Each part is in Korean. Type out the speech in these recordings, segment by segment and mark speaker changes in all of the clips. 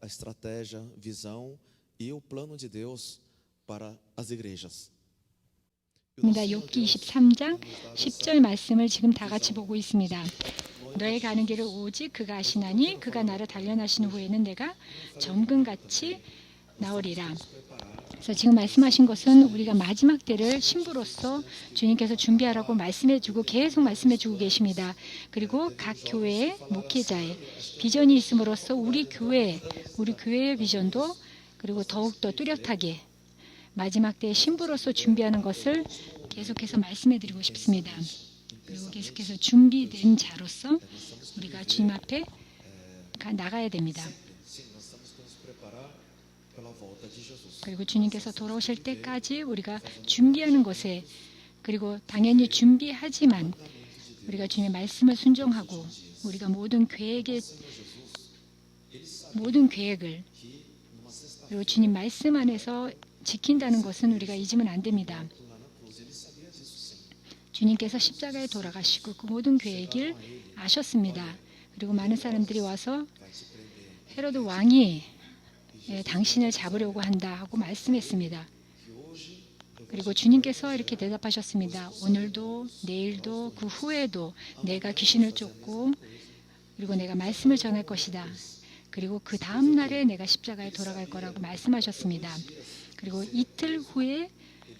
Speaker 1: a estratégia, visão e o plano de Deus para as igrejas.
Speaker 2: 입니다. 욥기 23장 10절 말씀을 지금 다 같이 보고 있습니다. 너의 가는 길을 오직 그가 아시나니 그가 나를 단련하신 후에는 내가 정금같이 나오리라. 그래서 지금 말씀하신 것은 우리가 마지막 때를 신부로서 주님께서 준비하라고 말씀해주고 계속 말씀해주고 계십니다. 그리고 각 교회의 목회자의 비전이 있음으로써 우리 교회의 비전도 그리고 더욱더 뚜렷하게 마지막 때의 신부로서 준비하는 것을 계속해서 말씀해드리고 싶습니다. 그리고 계속해서 준비된 자로서 우리가 주님 앞에 나가야 됩니다. 그리고 주님께서 돌아오실 때까지 우리가 준비하는 것에 그리고 당연히 준비하지만 우리가 주님의 말씀을 순종하고 우리가 모든 계획을 그리고 주님 말씀 안에서 지킨다는 것은 우리가 잊으면 안 됩니다. 주님께서 십자가에 돌아가시고 그 모든 계획을 아셨습니다. 그리고 많은 사람들이 와서 헤로드 왕이 당신을 잡으려고 한다 하고 말씀했습니다. 그리고 주님께서 이렇게 대답하셨습니다. 오늘도 내일도 그 후에도 내가 귀신을 쫓고 그리고 내가 말씀을 전할 것이다. 그리고 그 다음 날에 내가 십자가에 돌아갈 거라고 말씀하셨습니다. 그리고 이틀 후에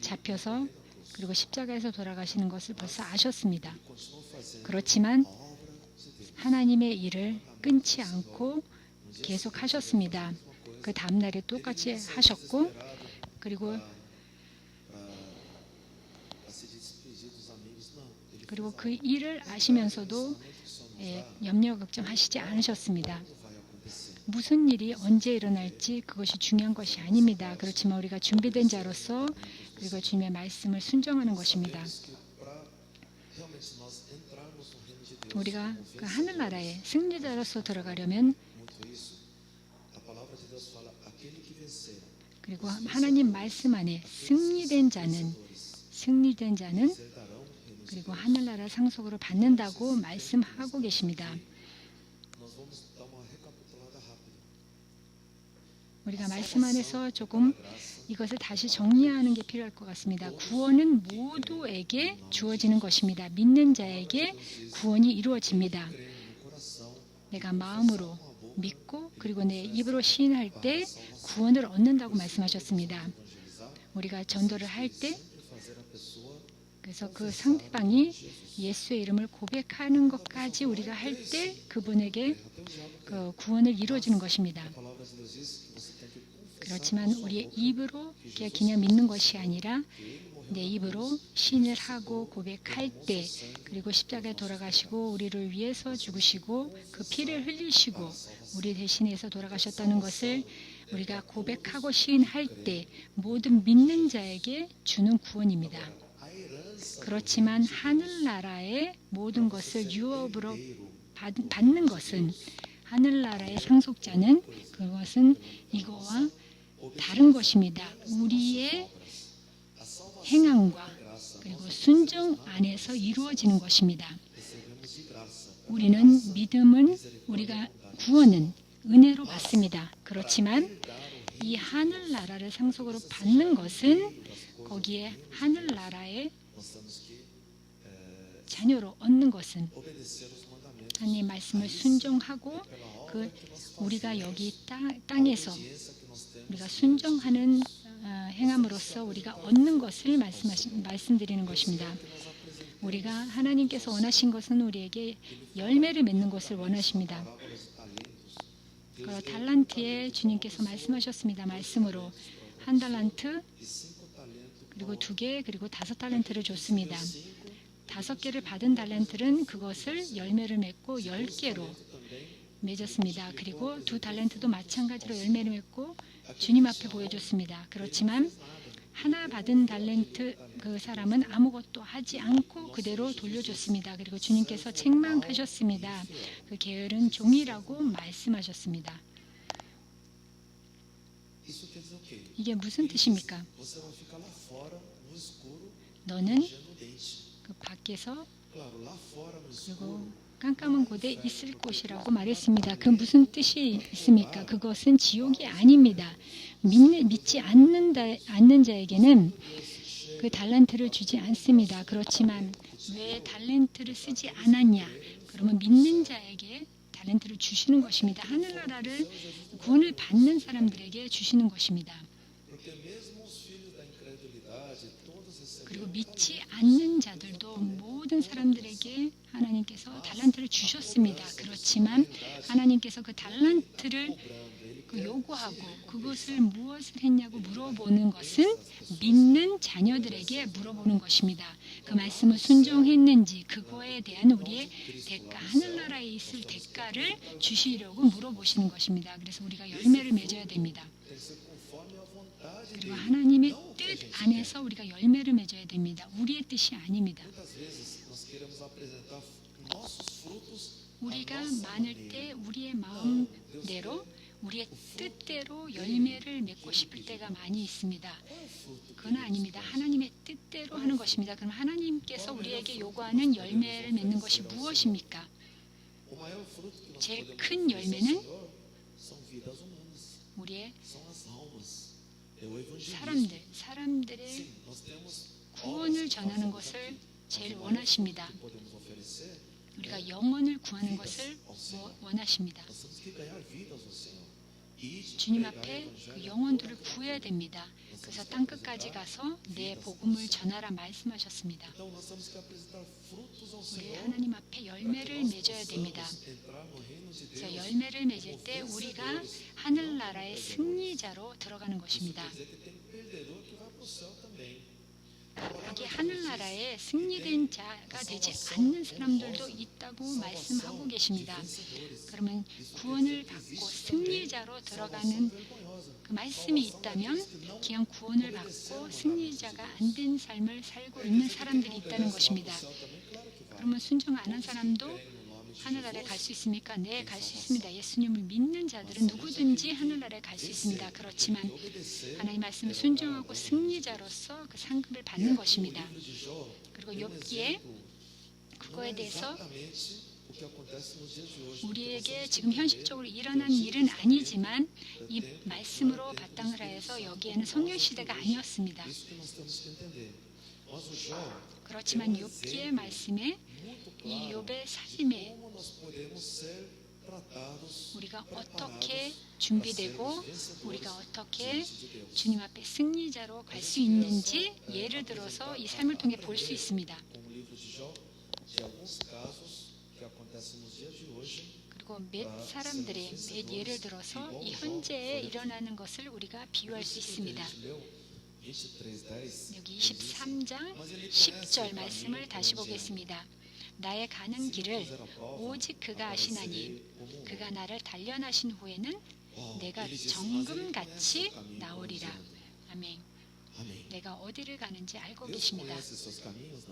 Speaker 2: 잡혀서 그리고 십자가에서 돌아가시는 것을 벌써 아셨습니다. 그렇지만 하나님의 일을 끊지 않고 계속 하셨습니다. 그 다음 날에 똑같이 하셨고 그리고 그 일을 아시면서도 염려 걱정하시지 않으셨습니다. 무슨 일이 언제 일어날지 그것이 중요한 것이 아닙니다. 그렇지만 우리가 준비된 자로서 그리고 주님의 말씀을 순종하는 것입니다. 우리가 그 하늘나라에 승리자로서 들어가려면 그리고 하나님 말씀 안에 승리된 자는 그리고 하늘나라 상속으로 받는다고 말씀하고 계십니다. 우리가 말씀 안에서 조금 이것을 다시 정리하는 게 필요할 것 같습니다. 구원은 모두에게 주어지는 것입니다. 믿는 자에게 구원이 이루어집니다. 내가 마음으로 믿고 그리고 내 입으로 시인할 때 구원을 얻는다고 말씀하셨습니다. 우리가 전도를 할 때 그래서 그 상대방이 예수의 이름을 고백하는 것까지 우리가 할 때 그분에게 그 구원을 이루어주는 것입니다. 그렇지만 우리의 입으로 그냥 믿는 것이 아니라 내 입으로 시인을 하고 고백할 때 그리고 십자가에 돌아가시고 우리를 위해서 죽으시고 그 피를 흘리시고 우리 대신해서 돌아가셨다는 것을 우리가 고백하고 시인할 때 모든 믿는 자에게 주는 구원입니다. 그렇지만 하늘나라의 모든 것을 유업으로 받는 것은 하늘나라의 상속자는 그것은 이거와 다른 것입니다. 우리의 행함과 그리고 순종 안에서 이루어지는 것입니다. 우리는 믿음은 우리가 구원은 은혜로 받습니다. 그렇지만 이 하늘나라를 상속으로 받는 것은 거기에 하늘나라의 자녀로 얻는 것은 하나님 말씀을 순종하고 우리가 여기 땅에서 우리가 순종하는 행함으로써 우리가 얻는 것을 말씀드리는 것입니다. 우리가 하나님께서 원하신 것은 우리에게 열매를 맺는 것을 원하십니다. 그 달란트에 주님께서 말씀하셨습니다. 말씀으로 1달란트 그리고 2개 그리고 5달란트를 줬습니다. 5개를 받은 달란트는 그것을 열매를 맺고 10개로 맺었습니다. 그리고 2달란트도 마찬가지로 열매를 맺고 주님 앞에 보여줬습니다. 그렇지만 하나 받은 달란트 그 사람은 아무것도 하지 않고 그대로 돌려줬습니다. 그리고 주님께서 책망하셨습니다. 그 게으른 종이라고 말씀하셨습니다. 이게 무슨 뜻입니까? 너는 그 밖에서 그리고 깜깜한 곳에 있을 곳이라고 말했습니다. 그 무슨 뜻이 있습니까? 그것은 지옥이 아닙니다. 믿지 않는 자에게는 그 달란트를 주지 않습니다. 그렇지만 왜 달란트를 쓰지 않았냐? 그러면 믿는 자에게 달란트를 주시는 것입니다. 하늘나라를 구원을 받는 사람들에게 주시는 것입니다. 그리고 믿지 않는 자들도 모든 사람들에게 하나님께서 달란트를 주셨습니다. 그렇지만 하나님께서 그 달란트를 요구하고 그것을 무엇을 했냐고 물어보는 것은 믿는 자녀들에게 물어보는 것입니다. 그 말씀을 순종했는지 그거에 대한 우리의 대가, 하늘나라에 있을 대가를 주시려고 물어보시는 것입니다. 그래서 우리가 열매를 맺어야 됩니다. 그리고 하나님의 뜻 안에서 우리가 열매를 맺어야 됩니다. 우리의 뜻이 아닙니다. 우리가 많을 때 우리의 마음대로 우리의 뜻대로 열매를 맺고 싶을 때가 많이 있습니다. 그건 아닙니다. 하나님의 뜻대로 하는 것입니다. 그럼 하나님께서 우리에게 요구하는 열매를 맺는 것이 무엇입니까? 제일 큰 열매는 우리의 사람들의 구원을 전하는 것을 제일 원하십니다. 우리가 영혼을 구하는 것을 원하십니다. 주님 앞에 그 영혼들을 구해야 됩니다. 그래서 땅끝까지 가서 내 복음을 전하라 말씀하셨습니다. 우리 하나님 앞에 열매를 맺어야 됩니다. 그래서 열매를 맺을 때 우리가 하늘나라의 승리자로 들어가는 것입니다. 여기 하늘나라에 승리된 자가 되지 않는 사람들도 있다고 말씀하고 계십니다. 그러면 구원을 받고 승리자로 들어가는 그 말씀이 있다면 그냥 구원을 받고 승리자가 안 된 삶을 살고 있는 사람들이 있다는 것입니다. 그러면 순종 안 한 사람도 하늘나라에 갈 수 있습니까? 네, 갈 수 있습니다. 예수님을 믿는 자들은 누구든지 하늘나라에 갈 수 있습니다. 그렇지만 하나님 말씀을 순종하고 승리자로서 그 상급을 받는 것입니다. 그리고 욥기에 그거에 대해서 우리에게 지금 현실적으로 일어난 일은 아니지만 이 말씀으로 바탕을 하여서 여기에는 성령시대가 아니었습니다. 그렇지만 욥기의 말씀에 이 욥의 삶에 우리가 어떻게 준비되고 우리가 어떻게 주님 앞에 승리자로 갈 수 있는지 예를 들어서 이 삶을 통해 볼 수 있습니다. 그리고 몇 사람들의 몇 예를 들어서 이 현재에 일어나는 것을 우리가 비유할 수 있습니다. 여기 23장 10절 말씀을 다시 보겠습니다. 나의 가는 길을 오직 그가 아시나니 그가 나를 단련하신 후에는 내가 정금같이 나오리라. 아멘. 내가 어디를 가는지 알고 계십니다.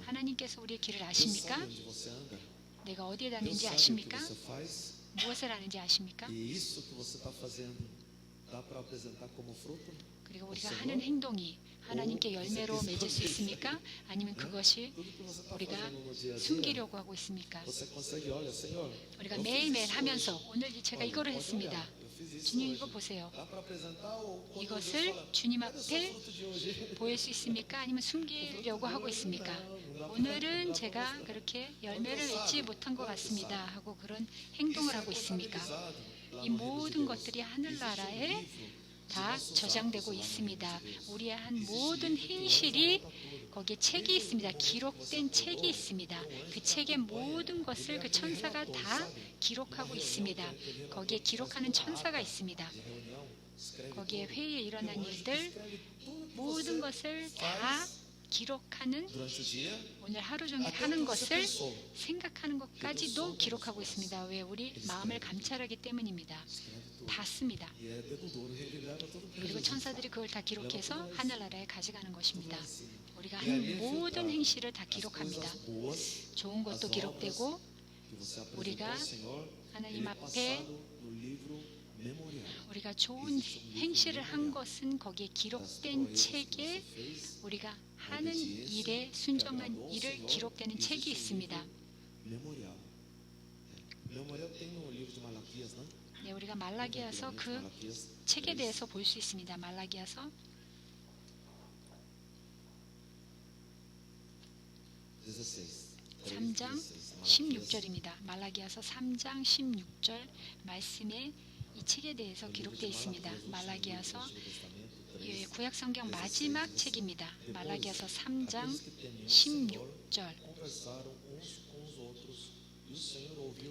Speaker 2: 하나님께서 우리의 길을 아십니까? 내가 어디에 다니는지 아십니까? 무엇을 하는지 아십니까? 그리고 우리가 하는 행동이 하나님께 열매로 맺을 수 있습니까? 아니면 그것이 우리가 숨기려고 하고 있습니까? 우리가 매일매일 하면서 오늘 제가 이거를 했습니다. 주님 이거 보세요. 이것을 주님 앞에 보일 수 있습니까? 아니면 숨기려고 하고 있습니까? 오늘은 제가 그렇게 열매를 맺지 못한 것 같습니다 하고 그런 행동을 하고 있습니까? 이 모든 것들이 하늘나라에 다 저장되고 있습니다. 우리의 한 모든 행실이 거기에 책이 있습니다. 기록된 책이 있습니다. 그 책의 모든 것을 그 천사가 다 기록하고 있습니다. 거기에 기록하는 천사가 있습니다. 거기에 회의에 일어난 일들 모든 것을 다 기록하는 오늘 하루 종일 하는 것을 생각하는 것까지도 기록하고 있습니다. 왜? 우리 마음을 감찰하기 때문입니다. 다 씁니다. 그리고 천사들이 그걸 다 기록해서 하늘나라에 가져가는 것입니다. 우리가 하는 모든 행실을 다 기록합니다. 좋은 것도 기록되고 우리가 하나님 앞에 우리가 좋은 행실을 한 것은 거기에 기록된 책에 우리가 하는 일에 순종한 일을 기록되는 책이 있습니다.
Speaker 1: Meu marido tem no livro de Malaquias, né?
Speaker 2: 네, 우리가 말라기야서 그
Speaker 1: Malaquias
Speaker 2: 책에
Speaker 1: 3,
Speaker 2: 대해서 볼 수 있습니다. 말라기야서
Speaker 1: 16.
Speaker 2: 3장 16절입니다. 말라기야서 3장 16절 말씀에 이 책에 대해서 기록되어 있습니다. 말라기야서 구약 성경 마지막 책입니다. 말라기야서 3장 16절.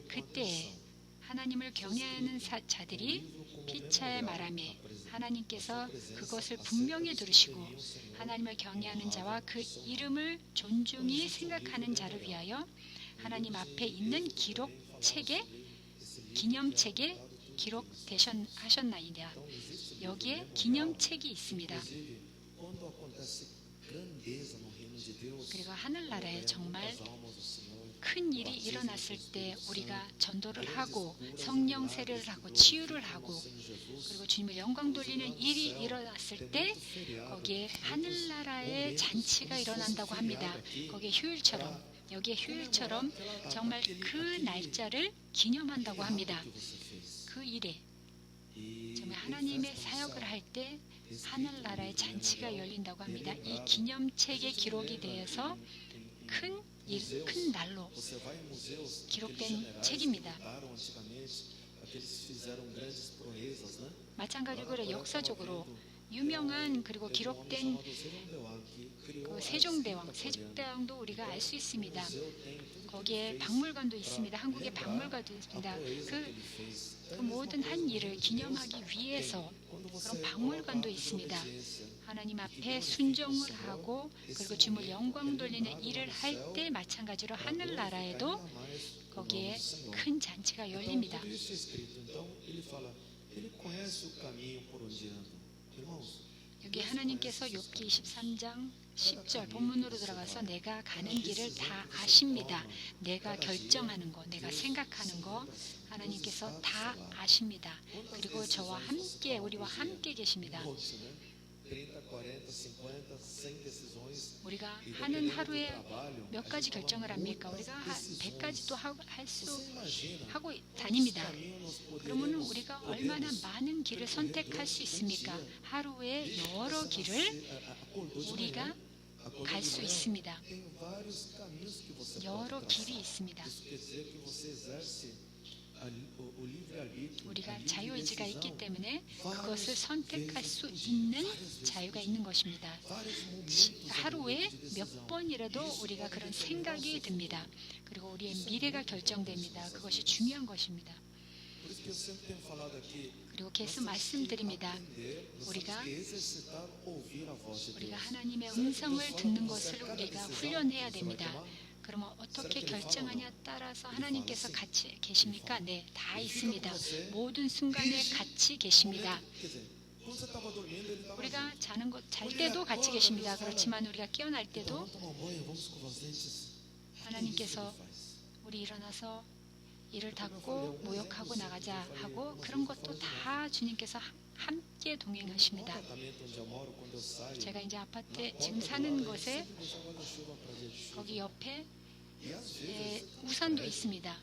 Speaker 2: 그때 하나님을 경외하는 자들이 피차에 말하며 하나님께서 그것을 분명히 들으시고 하나님을 경외하는 자와 그 이름을 존중히 생각하는 자를 위하여 하나님 앞에 있는 기록책에 기념책에 기록하셨나이다. 여기에 기념책이 있습니다. 그리고 하늘나라에 정말 큰 일이 일어났을 때 우리가 전도를 하고 성령 세례를 하고 치유를 하고 그리고 주님을 영광 돌리는 일이 일어났을 때 거기에 하늘나라의 잔치가 일어난다고 합니다. 거기에 휴일처럼 여기에 휴일처럼 정말 그 날짜를 기념한다고 합니다. 그 일에 정말 하나님의 사역을 할 때 하늘나라의 잔치가 열린다고 합니다. 이 기념책의 기록이 되어서 큰 날로 기록된 책입니다. 마찬가지로 역사적으로 유명한 그리고 기록된 그 세종대왕도 우리가 알 수 있습니다. 거기에 박물관도 있습니다. 한국에 박물관도 있습니다. 그 모든 한 일을 기념하기 위해서 그런 박물관도 있습니다. 하나님 앞에 순종을 하고 그리고 주님을 영광 돌리는 일을 할 때 마찬가지로 하늘나라에도 거기에 큰 잔치가 열립니다. 여기 하나님께서 욥기 23장 10절 본문으로 들어가서 내가 가는 길을 다 아십니다. 내가 결정하는 거, 내가 생각하는 거 하나님께서 다 아십니다. 그리고 저와 함께 우리와 함께 계십니다. 우리가 하는 하루에 몇 가지 결정을 합니까? 우리가 100가지도 하고 다닙니다. 그러면 우리가 얼마나 많은 길을 선택할 수 있습니까? 하루에 여러 길을 우리가 갈 수 있습니다. 여러 길이 있습니다. 우리가 자유의지가 있기 때문에 그것을 선택할 수 있는 자유가 있는 것입니다. 하루에 몇 번이라도 우리가 그런 생각이 듭니다. 그리고 우리의 미래가 결정됩니다. 그것이 중요한 것입니다. 그리고 계속 말씀드립니다. 우리가 하나님의 음성을 듣는 것을 우리가 훈련해야 됩니다. 그러면 어떻게 결정하냐에 따라서 하나님께서 같이 계십니까? 네, 다 있습니다. 모든 순간에 같이 계십니다. 우리가 잘 때도 같이 계십니다. 그렇지만 우리가 깨어날 때도 하나님께서 우리 일어나서 이를 닦고 모욕하고 나가자 하고 그런 것도 다 주님께서 함께 동행하십니다. 제가 이제 아파트에 지금 사는 곳에 거기 옆에 우산도 있습니다.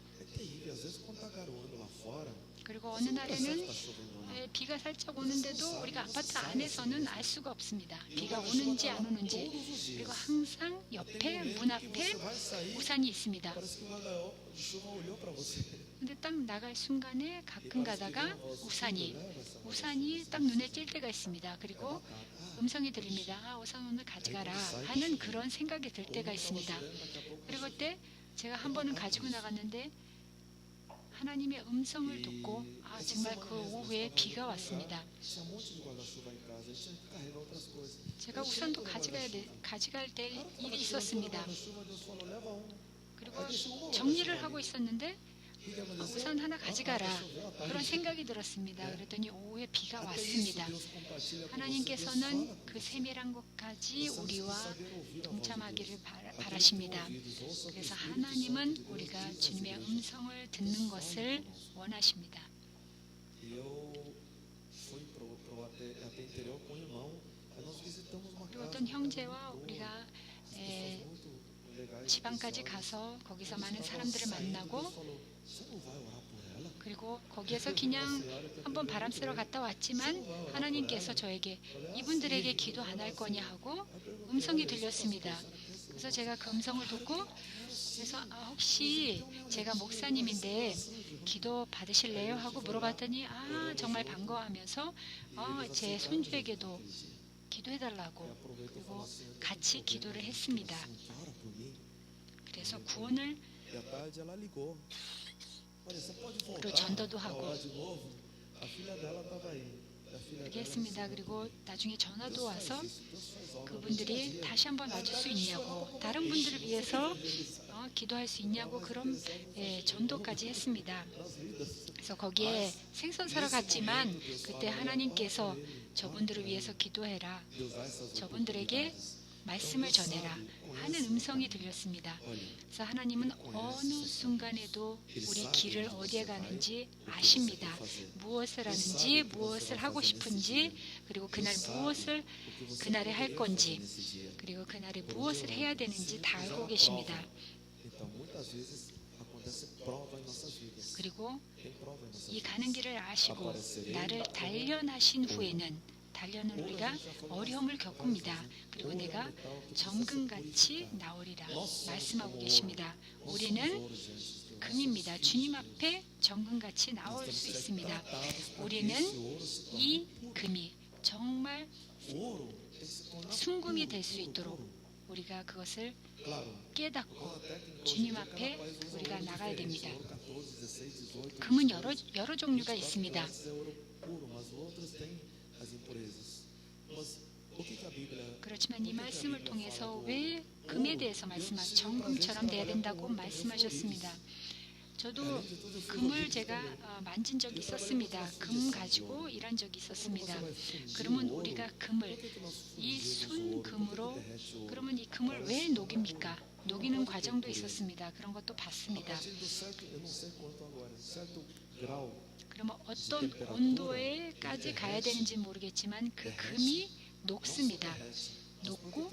Speaker 2: 그리고 어느 날에는 비가 살짝 오는데도 우리가 아파트 안에서는 알 수가 없습니다. 비가 오는지 안 오는지. 그리고 항상 옆에 문 앞에 우산이 있습니다. 근데 딱 나갈 순간에 가끔 가다가 우산이 딱 눈에 띌 때가 있습니다. 그리고 음성이 들립니다. 우산 오늘 가져가라 하는 그런 생각이 들 때가 있습니다. 그리고 그때 제가 한 번은 가지고 나갔는데 하나님의 음성을 듣고 정말 그 오후에 비가 왔습니다. 제가 우산도 가져갈 때 일이 있었습니다. 그리고 정리를 하고 있었는데 우산 하나 가져가라 그런 생각이 들었습니다. 그랬더니 오후에 비가 왔습니다. 하나님께서는 그 세밀한 것까지 우리와 동참하기를 바라십니다. 그래서 하나님은 우리가 주님의 음성을 듣는 것을 원하십니다. 그리고 어떤 형제와 우리가 지방까지 가서 거기서 많은 사람들을 만나고 그리고 거기에서 그냥 한번 바람 쐬러 갔다 왔지만 하나님께서 저에게 이분들에게 기도 안 할 거냐 하고 음성이 들렸습니다. 그래서 제가 그 음성을 듣고 그래서 혹시 제가 목사님인데 기도 받으실래요? 하고 물어봤더니 정말 반가워하면서 제 손주에게도 기도해달라고 그리고 같이 기도를 했습니다. 그래서 구원을 그리고 전도도 하고 그렇게 했습니다. 그리고 나중에 전화도 와서 그분들이 다시 한번 와줄 수 있냐고 다른 분들을 위해서 기도할 수 있냐고 그런 전도까지 했습니다. 그래서 거기에 생선 사러 갔지만 그때 하나님께서 저분들을 위해서 기도해라. 저분들에게 말씀을 전해라 하는 음성이 들렸습니다. 그래서 하나님은 어느 순간에도 우리 길을 어디에 가는지 아십니다. 무엇을 하는지 무엇을 하고 싶은지 그리고 그날 무엇을 그날에 할 건지 그리고 그날에 무엇을 해야 되는지 다 알고 계십니다. 그리고 이 가는 길을 아시고 나를 단련하신 후에는 단련은 우리가 어려움을 겪습니다. 그리고 내가 정금같이 나오리라 말씀하고 계십니다. 우리는 금입니다. 주님 앞에 정금같이 나올 수 있습니다. 우리는 이 금이 정말 순금이 될 수 있도록 우리가 그것을 깨닫고 주님 앞에 우리가 나가야 됩니다. 금은 여러 종류가 있습니다. 그렇지만 이 말씀을 통해서 왜 금에 대해서 정금처럼 돼야 된다고 말씀하셨습니다. 저도 금을 제가 만진 적이 있었습니다. 금 가지고 일한 적이 있었습니다. 그러면 우리가 금을 이 순금으로 그러면 이 금을 왜 녹입니까? 녹이는 과정도 있었습니다. 그런 것도 봤습니다. 그러면 어떤 온도에까지 가야 되는지 모르겠지만 그 금이 녹습니다. 녹고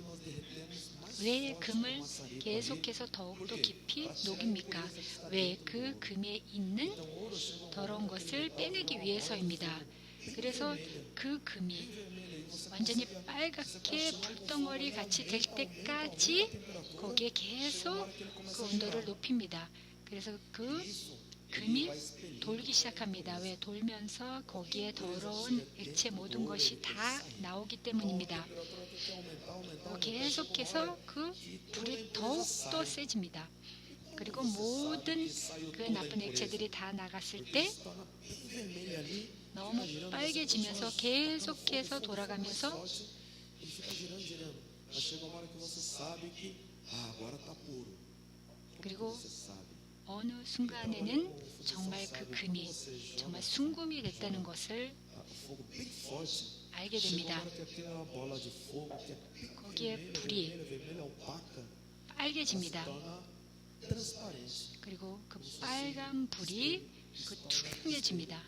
Speaker 2: 왜 금을 계속해서 더욱더 깊이 녹입니까? 왜 그 금에 있는 더러운 것을 빼내기 위해서입니다. 그래서 그 금이 완전히 빨갛게 불덩어리 같이 될 때까지 거기에 계속 그 온도를 높입니다. 그래서 그 금이 돌기 시작합니다. 왜? 돌면서 거기에 더러운 액체 모든 것이 다 나오기 때문입니다. 계속해서 그 불이 더욱더 세집니다. 그리고 모든 그 나쁜 액체들이 다 나갔을 때 너무 빨개지면서 계속해서 돌아가면서 그리고 어느 순간에는 정말 그 금이 정말 순금이 됐다는 것을 알게 됩니다. 거기에 불이 빨개집니다. 그리고 그 빨간 불이 투명해집니다.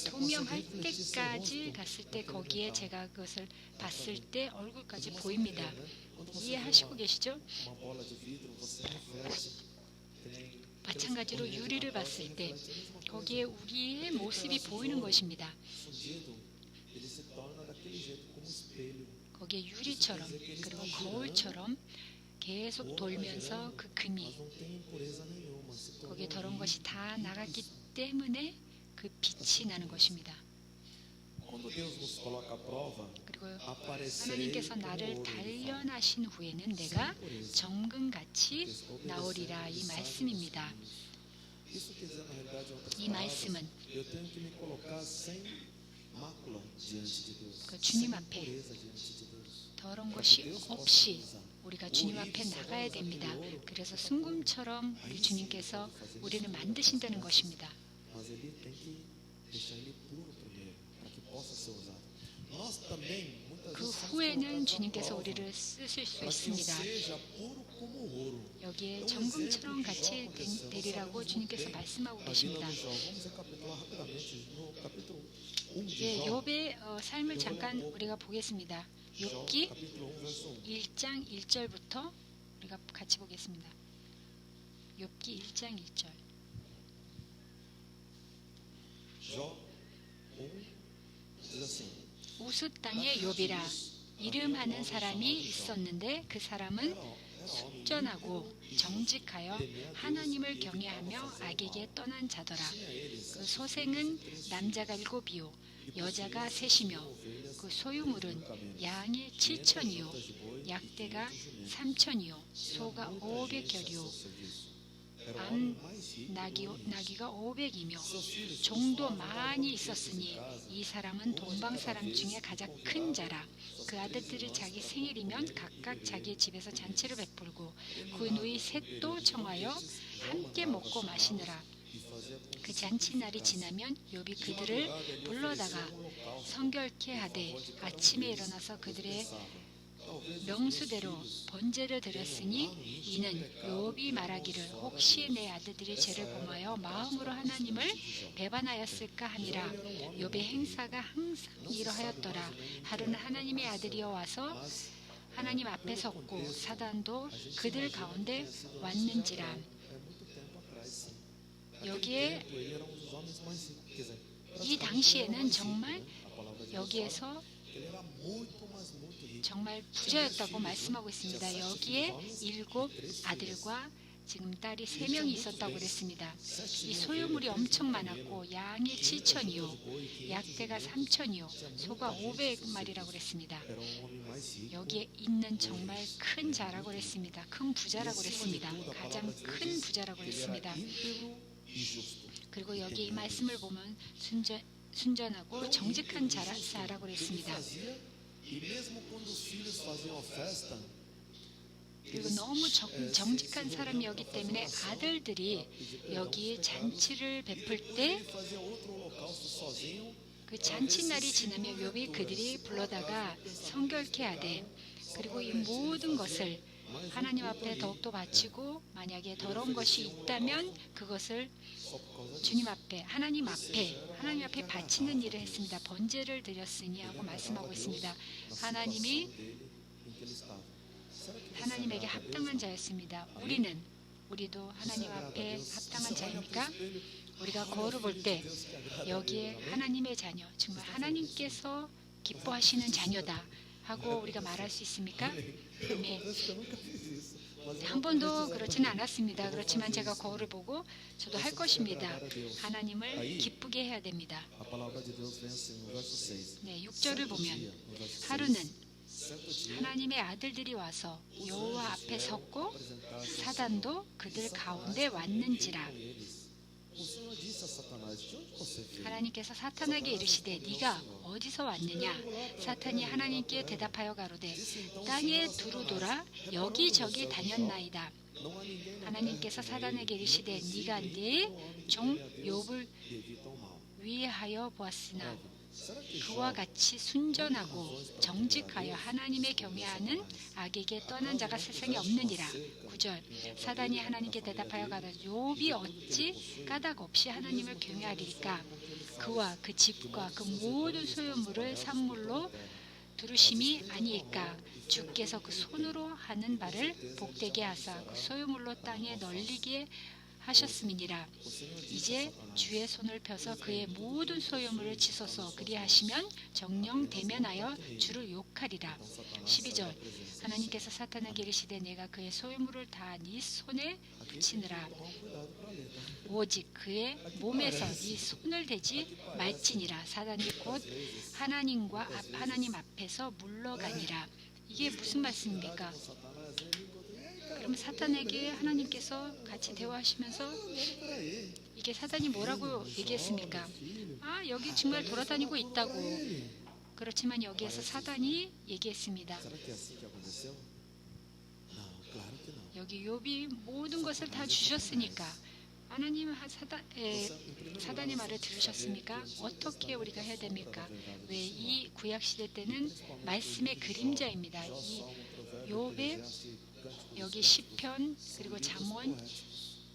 Speaker 2: 투명할 때까지 갔을 때 거기에 제가 그것을 봤을 때 얼굴까지 보입니다. 이해하시고 계시죠? 마찬가지로 유리를 봤을 때 거기에 우리의 모습이 보이는 것입니다. 거기에 유리처럼 그리고 거울처럼 계속 돌면서 그 금이 거기에 더러운 것이 다 나갔기 때문에 그 빛이 나는 것입니다. 그리고 하나님께서 나를 단련하신 후에는 내가 정금같이 나오리라 이 말씀입니다. 이 말씀은 그 주님 앞에 더러운 것이 없이 우리가 주님 앞에 나가야 됩니다. 그래서 순금처럼 우리 주님께서 우리를 만드신다는 것입니다. 그 후에는 주님께서 우리를 쓰실 수 있습니다. 여기에 정금처럼 같이 되리라고 주님께서 말씀하고 계십니다. 욥의 삶을 잠깐 우리가 보겠습니다. 욥기 1장 1절부터 우리가 우리가 같이 보겠습니다. 욥기 1장 1절.
Speaker 1: Jó 1 diz assim:
Speaker 2: 우스 땅에 욥이라 이름하는 사람이 있었는데 그 사람은 순전하고 정직하여 하나님을 경외하며 악에게 떠난 자더라. 그 소생은 남자가 7이요 여자가 3이며 그 소유물은 양이 7천이요 약대가 3천이요 소가 500결이요 암 나귀가 500이며 종도 많이 있었으니 이 사람은 동방 사람 중에 가장 큰 자라. 그 아들들이 자기 생일이면 각각 자기의 집에서 잔치를 베풀고 그 누이 셋도 청하여 함께 먹고 마시느라. 그 잔치날이 지나면 욥이 그들을 불러다가 성결케 하되 아침에 일어나서 그들의 명수대로 번제를 드렸으니 이는 욥이 말하기를 혹시 내 아들들이 죄를 범하여 마음으로 하나님을 배반하였을까 하니라. 욥의 행사가 항상 이러하였더라. 하루는 하나님의 아들이여 와서 하나님 앞에 섰고 사단도 그들 가운데 왔는지라. 여기에 이 당시에는 정말 여기에서 정말 부자였다고 말씀하고 있습니다. 여기에 7 아들과 지금 딸이 3명이 있었다고 그랬습니다. 이 소유물이 엄청 많았고 양이 7천이요 약대가 3천이요 소가 500마리라고 그랬습니다. 여기에 있는 정말 큰 자라고 그랬습니다. 큰 부자라고 그랬습니다. 가장 큰 부자라고 그랬습니다. 그리고 여기 이 말씀을 보면 순전하고 정직한 자라고 그랬습니다. 그리고 너무 정직한 사람이었기 때문에 아들들이 여기 잔치를 베풀 때 그 잔치날이 지나면 욥이 그들이 불러다가 성결케 하되 그리고 이 모든 것을 하나님 앞에 더욱더 바치고 만약에 더러운 것이 있다면 그것을 주님 앞에 하나님 앞에 바치는 일을 했습니다. 번제를 드렸으니 하고 말씀하고 있습니다. 하나님에게 합당한 자였습니다. 우리도 하나님 앞에 합당한 자입니까? 우리가 거울을 볼 때 여기에 하나님의 자녀, 정말 하나님께서 기뻐하시는 자녀다 하고 우리가 말할 수 있습니까? 네. 한 번도 그렇지는 않았습니다. 그렇지만 제가 거울을 보고 저도 할 것입니다. 하나님을 기쁘게 해야 됩니다. 네, 6절을 보면 하루는 하나님의 아들들이 와서 여호와 앞에 섰고 사단도 그들 가운데 왔는지라. 하나님께서 사탄에게 이르시되 네가 어디서 왔느냐. 사탄이 하나님께 대답하여 가로되 땅에 두루 돌아 여기저기 다녔나이다. 하나님께서 사탄에게 이르시되 네가 내 종 욥을 위하여 보았으나 그와 같이 순전하고 정직하여 하나님의 경외하는 악에게 떠난 자가 세상에 없느니라. 9절 사단이 하나님께 대답하여 가로되 욥이 어찌 까닭 없이 하나님을 경외하리까. 그와 그 집과 그 모든 소유물을 산물로 두르심이 아니일까. 주께서 그 손으로 하는 바를 복되게 하사 그 소유물로 땅에 널리게 하셨음이니라. 이제 주의 손을 펴서 그의 모든 소유물을 치소서. 그리하시면 정령 대면하여 주를 욕하리라. 12절 하나님께서 사탄에게 이르시되 내가 그의 소유물을 다 네 손에 붙이느라. 오직 그의 몸에서 네 손을 대지 말지니라. 사단이 곧 하나님 앞에서 물러가니라. 이게 무슨 말씀입니까? 그럼 사탄에게 하나님께서 같이 대화하시면서 이게 사탄이 뭐라고 얘기했습니까? 여기 정말 돌아다니고 있다고. 그렇지만 여기에서 사탄이 얘기했습니다. 여기 욥이 모든 것을 다 주셨으니까 하나님 사단의 말을 들으셨습니까? 어떻게 우리가 해야 됩니까? 왜 이 구약시대 때는 말씀의 그림자입니다. 이 욥의 여기 시편 그리고 잠언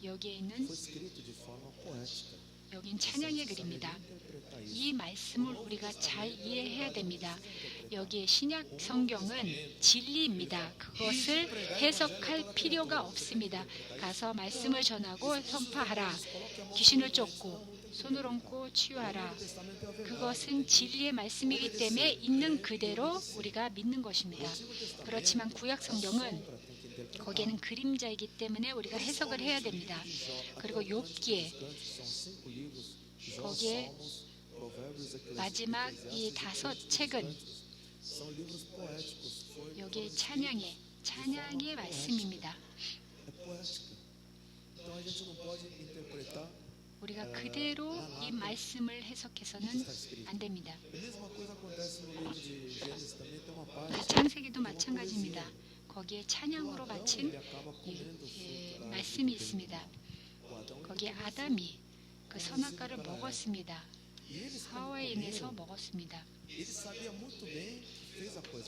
Speaker 2: 여기에 있는 여긴 찬양의 글입니다. 이 말씀을 우리가 잘 이해해야 됩니다. 여기에 신약 성경은 진리입니다. 그것을 해석할 필요가 없습니다. 가서 말씀을 전하고 선포하라. 귀신을 쫓고 손을 얹고 치유하라. 그것은 진리의 말씀이기 때문에 있는 그대로 우리가 믿는 것입니다. 그렇지만 구약 성경은 거기에는 그림자이기 때문에 우리가 해석을 해야 됩니다. 그리고 욥기에 거기에 마지막 이 5책은 여기에 찬양의 말씀입니다. 우리가 그대로 이 말씀을 해석해서는 안 됩니다. 창세기도 마찬가지입니다. 거기에 찬양으로 바친 말씀이 있습니다. 거기에 아담이 그 선악과를 먹었습니다. 하와에 인해서 먹었습니다.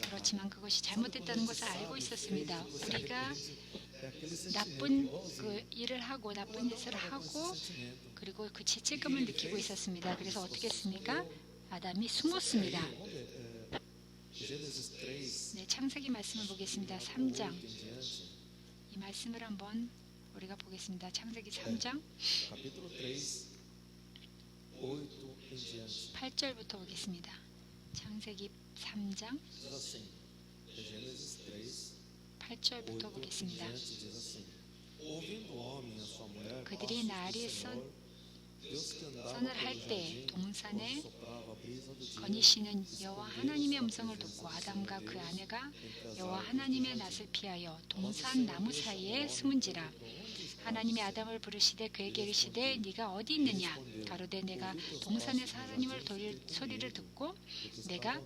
Speaker 2: 그렇지만 그것이 잘못됐다는 것을 알고 있었습니다. 우리가 나쁜 그 일을 하고 나쁜 짓을 하고 그리고 그 죄책감을 느끼고 있었습니다. 그래서 어떻게 했습니까? 아담이 숨었습니다. 네, 창세기 말씀을 보겠습니다. 3장. 이 말씀을 한번 우리가 보겠습니다. 창세기 3장 8절부터 보겠습니다. 창세기 3장 8절부터 보겠습니다. 그들이 날이 선을 할 때 동산에 거니시는 여호와 하나님의 음성을 듣고 아담과 그 아내가 여호와 하나님의 낯을 피하여 동산 나무 사이에 숨은지라. 하나님이 아담을 부르시되 그에게 이르시되 네가 어디 있느냐. 가로되 내가 동산에서 하나님을 돌릴 소리를 듣고 내가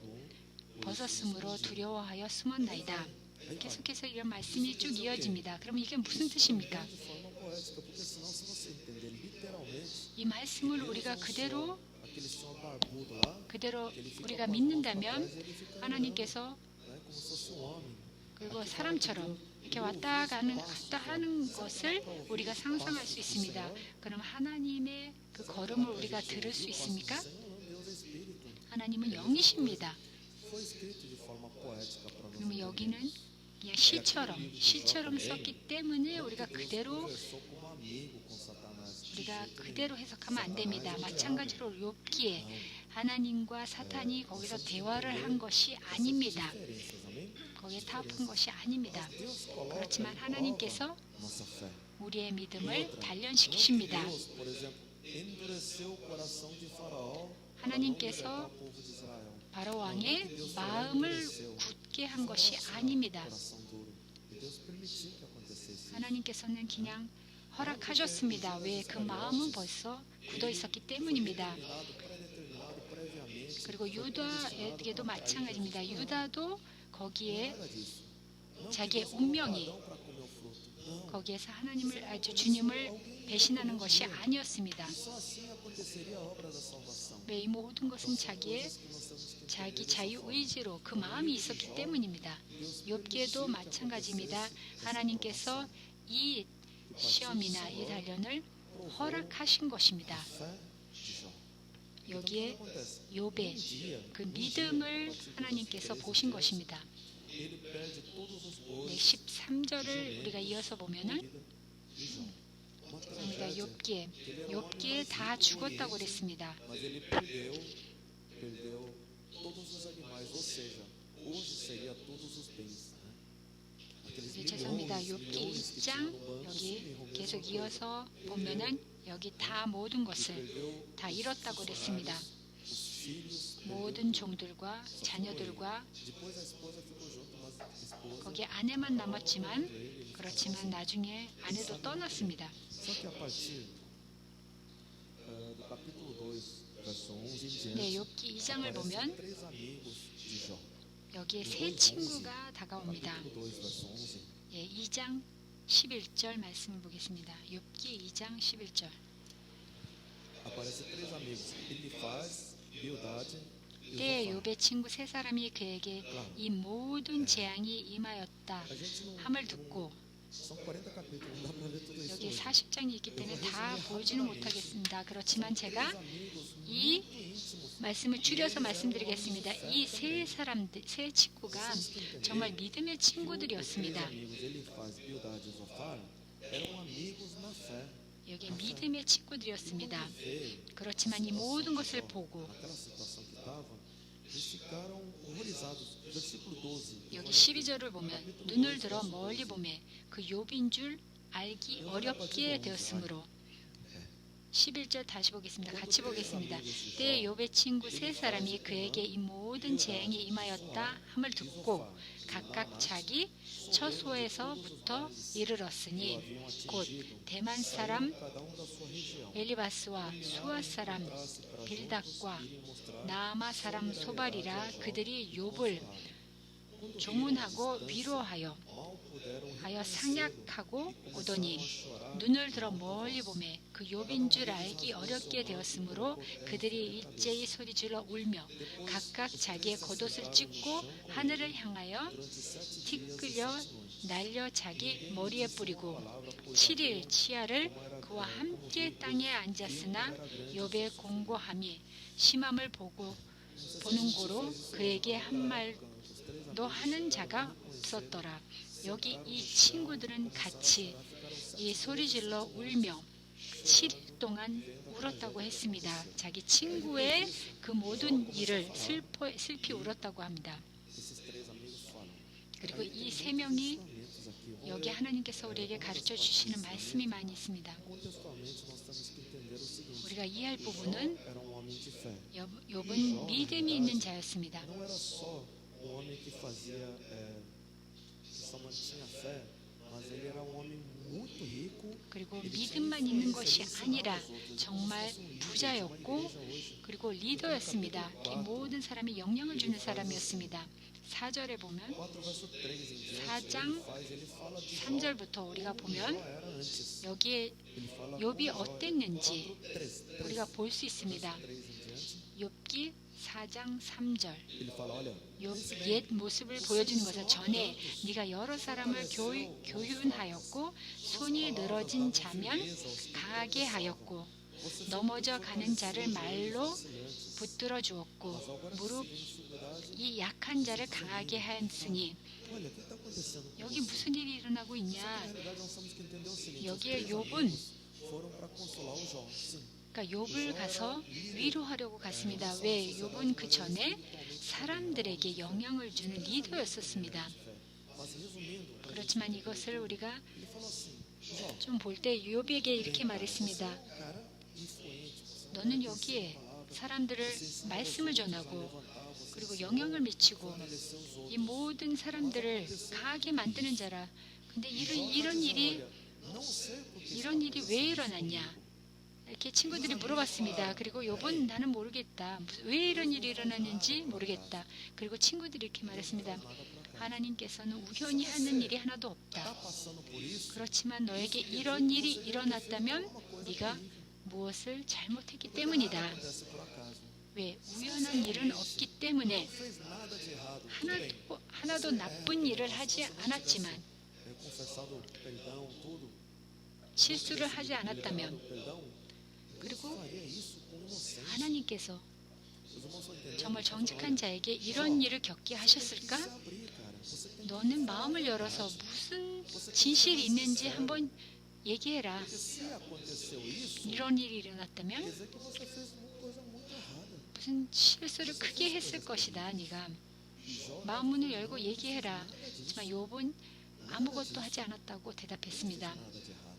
Speaker 2: 벗었으므로 두려워하여 숨었나이다. 계속해서 이런 말씀이 쭉 이어집니다. 그럼 이게 무슨 뜻입니까? 이 말씀을 우리가 그대로 우리가 믿는다면 하나님께서 그리고 사람처럼 이렇게 왔다 하는 것을 우리가 상상할 수 있습니다. 그럼 하나님의 그 걸음을 우리가 들을 수 있습니까? 하나님은 영이십니다. 그러면 여기는 그냥 시처럼 썼기 때문에 우리가 그대로 해석하면 안 됩니다. 마찬가지로 욥기에 하나님과 사탄이 거기서 대화를 한 것이 아닙니다. 거기에 타협한 것이 아닙니다. 그렇지만 하나님께서 우리의 믿음을 단련시키십니다. 하나님께서 바로 왕의 마음을 굳게 한 것이 아닙니다. 하나님께서는 그냥 허락하셨습니다. 왜? 그 마음은 벌써 굳어 있었기 때문입니다. 그리고 유다에게도 마찬가지입니다. 유다도 거기에 자기의 운명이 거기에서 주님을 배신하는 것이 아니었습니다. 왜? 이 모든 것은 자기 자유의지로 그 마음이 있었기 때문입니다. 욥기에도 마찬가지입니다. 하나님께서 이 시험이나 이 단련을 허락하신 것입니다. 여기에 욥의 그 믿음을 하나님께서 보신 것입니다. 네, 13절을 우리가 이어서 보면은 욥기에 다 죽었다고 그랬습니다. 죄송합니다. 욥기 2장 여기 계속 이어서 보면은 여기 다 모든 것을 다 잃었다고 그랬습니다. 모든 종들과 자녀들과 거기 아내만 남았지만 그렇지만 나중에 아내도 떠났습니다. 네, 욥기 2장을 보면 여기에 세 친구가 다가옵니다. 예, 2장 11절 말씀을 보겠습니다. 욥기 2장 11절. 때에 욥의 친구 세 사람이 그에게 이 모든 재앙이 임하였다 함을 듣고
Speaker 1: São 40 capítulos, não dá para ver tudo isso
Speaker 2: 여기
Speaker 1: hoje.
Speaker 2: 40장이 있기 때문에 다 보여주는 못하겠습니다. 그렇지만 제가 이 말씀을 줄여서 말씀드리겠습니다. 이 세 사람들, 세 친구가 정말 믿음의
Speaker 1: Os
Speaker 2: 친구들이었습니다.
Speaker 1: amigos Elifaz, Bildad e Zofar eram amigos na fé.
Speaker 2: 여기 믿음의 친구들이었습니다.
Speaker 1: Vê
Speaker 2: 그렇지만 이 모든 것을 보고
Speaker 1: aquela situação que estava, eles ficaram horrorizados. Versículo 12.
Speaker 2: 여기 12절을 보면 눈을 들어 멀리 보매 그 욥인 줄 알기 어렵게 되었으므로 11절 다시 보겠습니다. 같이 보겠습니다. 때에 욥의 친구 세 사람이 그에게 이 모든 재앙이 임하였다 함을 듣고 각각 자기 처소에서부터 이르렀으니 곧 대만 사람
Speaker 1: Cada da sua região.
Speaker 2: 엘리바스와 수아 사람 빌닷과 나아마 사람 소발이라 그들이 욥을 조문하고 위로하여
Speaker 1: Mal puderam
Speaker 2: 하여 상약하고 오더니 눈을 들어 멀리 보매 그 욥인 줄 알기 어렵게 되었으므로 그들이 일제히 소리질러 울며 각각 자기의 겉옷을 찢고 하늘을 향하여 티끌려 날려 자기 머리에 뿌리고 7일 치아를 그와 함께 땅에 앉았으나 욥의 공고함이 심함을 보는 고로 그에게 한 말도 하는 자가 없었더라. 여기 이 친구들은 같이 이 소리질러 울며 7일 동안 울었다고 했습니다. 자기 친구의 그 모든 일을 슬피 울었다고 합니다.
Speaker 1: esses três amigos falam.
Speaker 2: 그리고 이 세 명이
Speaker 1: Momentos aqui,
Speaker 2: 여기 하나님께서 우리에게 가르쳐 주시는 말씀이 많이 있습니다.
Speaker 1: contextualmente, nós temos que entender o seguinte:
Speaker 2: 우리가 이해할 부분은
Speaker 1: era um homem de fé.
Speaker 2: 욥은 믿음이 있는 자였습니다.
Speaker 1: Não era só um homem que fazia, que só mantinha fé, mas ele era um homem muito rico.
Speaker 2: 그리고 믿음만 있는 것이 아니라 정말 부자였고 그리고 리더였습니다. 이 모든 사람이 영향을 주는 사람이었습니다. 4절에 보면
Speaker 1: 4 verso 3 em diante,
Speaker 2: 4장
Speaker 1: ele fala de
Speaker 2: 3절부터 우리가 보면
Speaker 1: era antes.
Speaker 2: 여기에
Speaker 1: Ele fala
Speaker 2: 욥이 어땠는지
Speaker 1: 3
Speaker 2: 우리가 볼 수 있습니다.
Speaker 1: em diante.
Speaker 2: 욥기 4장 3절
Speaker 1: Ele fala, olha,
Speaker 2: 욥 옛 모습을 보여주는 것은 전에 네가 여러 사람을 교훈하였고 손이 늘어진 자면 강하게 하였고 넘어져 가는 자를 말로 붙들어 주었고 무릎이 약한 자를 강하게 하였으니
Speaker 1: olha, o que está acontecendo?
Speaker 2: 여기 무슨 일이 일어나고
Speaker 1: Na
Speaker 2: 있냐?
Speaker 1: realidade, nós temos que entender o seguinte:
Speaker 2: 여기에 욥은
Speaker 1: foram para consolar o Jó. Sim.
Speaker 2: 그러니까 욥을 가서 위로하려고 갔습니다. 왜? 욥은 그 전에 사람들에게 영향을 주는 리더였었습니다.
Speaker 1: Mas resumindo,
Speaker 2: 그렇지만 이것을 우리가
Speaker 1: ele falou assim: Jó,
Speaker 2: 좀 볼 때 욥에게 이렇게 말했습니다.
Speaker 1: cara influente, você
Speaker 2: 너는 여기에 사람들을 말씀을 전하고 그리고 영향을 미치고 이 모든 사람들을 강하게 만드는 자라. 근데 이런 일이
Speaker 1: não sei porque
Speaker 2: 이런 일이 왜 일어났냐? 이렇게 친구들이 물어봤습니다. 그리고 욥은 나는 모르겠다. 왜 이런 일이 일어났는지 모르겠다. 그리고 친구들이 이렇게 말했습니다. 하나님께서는 우연히 하는 일이 하나도 없다.
Speaker 1: passando por isso,
Speaker 2: 그렇지만 너에게 이런 일이 일어났다면 네가 무엇을 잘못했기 때문이다.
Speaker 1: acontece por acaso.
Speaker 2: 왜? 우연한 일은 없기 때문에
Speaker 1: Fez nada de errado. Tudo bem.
Speaker 2: 하나도 나쁜 일을 하지 않았지만
Speaker 1: Confessado perdão, tudo.
Speaker 2: 실수를 하지 않았다면
Speaker 1: Perdão.
Speaker 2: 그리고
Speaker 1: Faria isso com inocência.
Speaker 2: 하나님께서
Speaker 1: Os irmãos estão entendendo?
Speaker 2: 정말 정직한 자에게 이런 일을 겪게 하셨을까?
Speaker 1: Se abrir, cara. Você tem
Speaker 2: 너는 마음을 열어서 무슨 진실이 있는지 한번 얘기해라.
Speaker 1: que se aconteceu isso,
Speaker 2: 이런 일이 일어났다면
Speaker 1: quer dizer que você fez uma coisa muito errada.
Speaker 2: 무슨 실수를 크게 했을 것이다. 네가 마음문을 열고 얘기해라. 하지만 욥은 아무것도 하지 않았다고 대답했습니다.
Speaker 1: Nada de errado.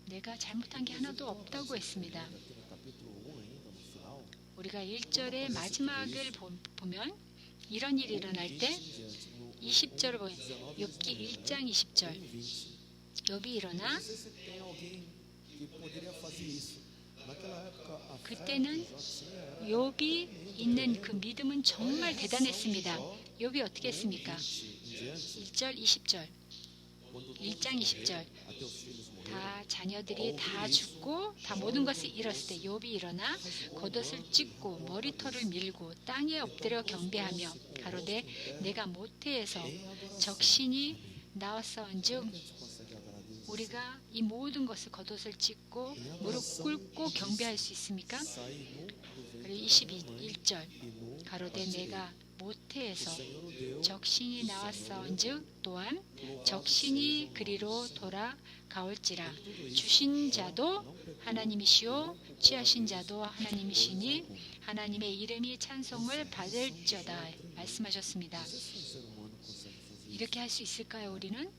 Speaker 2: 내가 잘못한 게 하나도 없다고 했습니다.
Speaker 1: Aqui no capítulo 1 ainda, no final,
Speaker 2: 우리가 1절의 마지막을 보면 이런 일이 일어날 때
Speaker 1: em diante, no
Speaker 2: 20절을 보면 욥기 1장 20절
Speaker 1: 20.
Speaker 2: 욥이 일어나
Speaker 1: Não sei se tem alguém que poderia fazer isso. Naquela época, a fé
Speaker 2: 그때는
Speaker 1: de Jó tinha
Speaker 2: 욥이 있는 그 믿음은 정말 대단했습니다. 욥이 어떻게 했습니까?
Speaker 1: 20 em diante,
Speaker 2: 1절 20절
Speaker 1: quando
Speaker 2: 1장 20절
Speaker 1: até os filhos morreram.
Speaker 2: 다 자녀들이 다 죽고 다 모든 것을 잃었을 때 욥이 일어나 겉옷을 찢고 머리털을 밀고 땅에 엎드려 경배하며 가로되 내가 모태에서 적신이 나왔사온즉
Speaker 1: A gente consegue adorar
Speaker 2: 우리가 이 모든 것을 겉옷을 찢고 무릎 꿇고 경배할 수 있습니까?
Speaker 1: sair no
Speaker 2: 그리고
Speaker 1: ventre da mãe
Speaker 2: 21절
Speaker 1: e no
Speaker 2: 가로되
Speaker 1: partirei.
Speaker 2: 내가 모태에서
Speaker 1: O Senhor deu,
Speaker 2: 적신이 나왔사온즉 또한 적신이 그리로 돌아가올지라. 주신 자도 하나님이시요 취하신 자도 하나님이시니 하나님의 이름이 찬송을 받을지어다 말씀하셨습니다.
Speaker 1: não sei se um ser humano consegue fazer.
Speaker 2: 이렇게 할 수 있을까요? 우리는?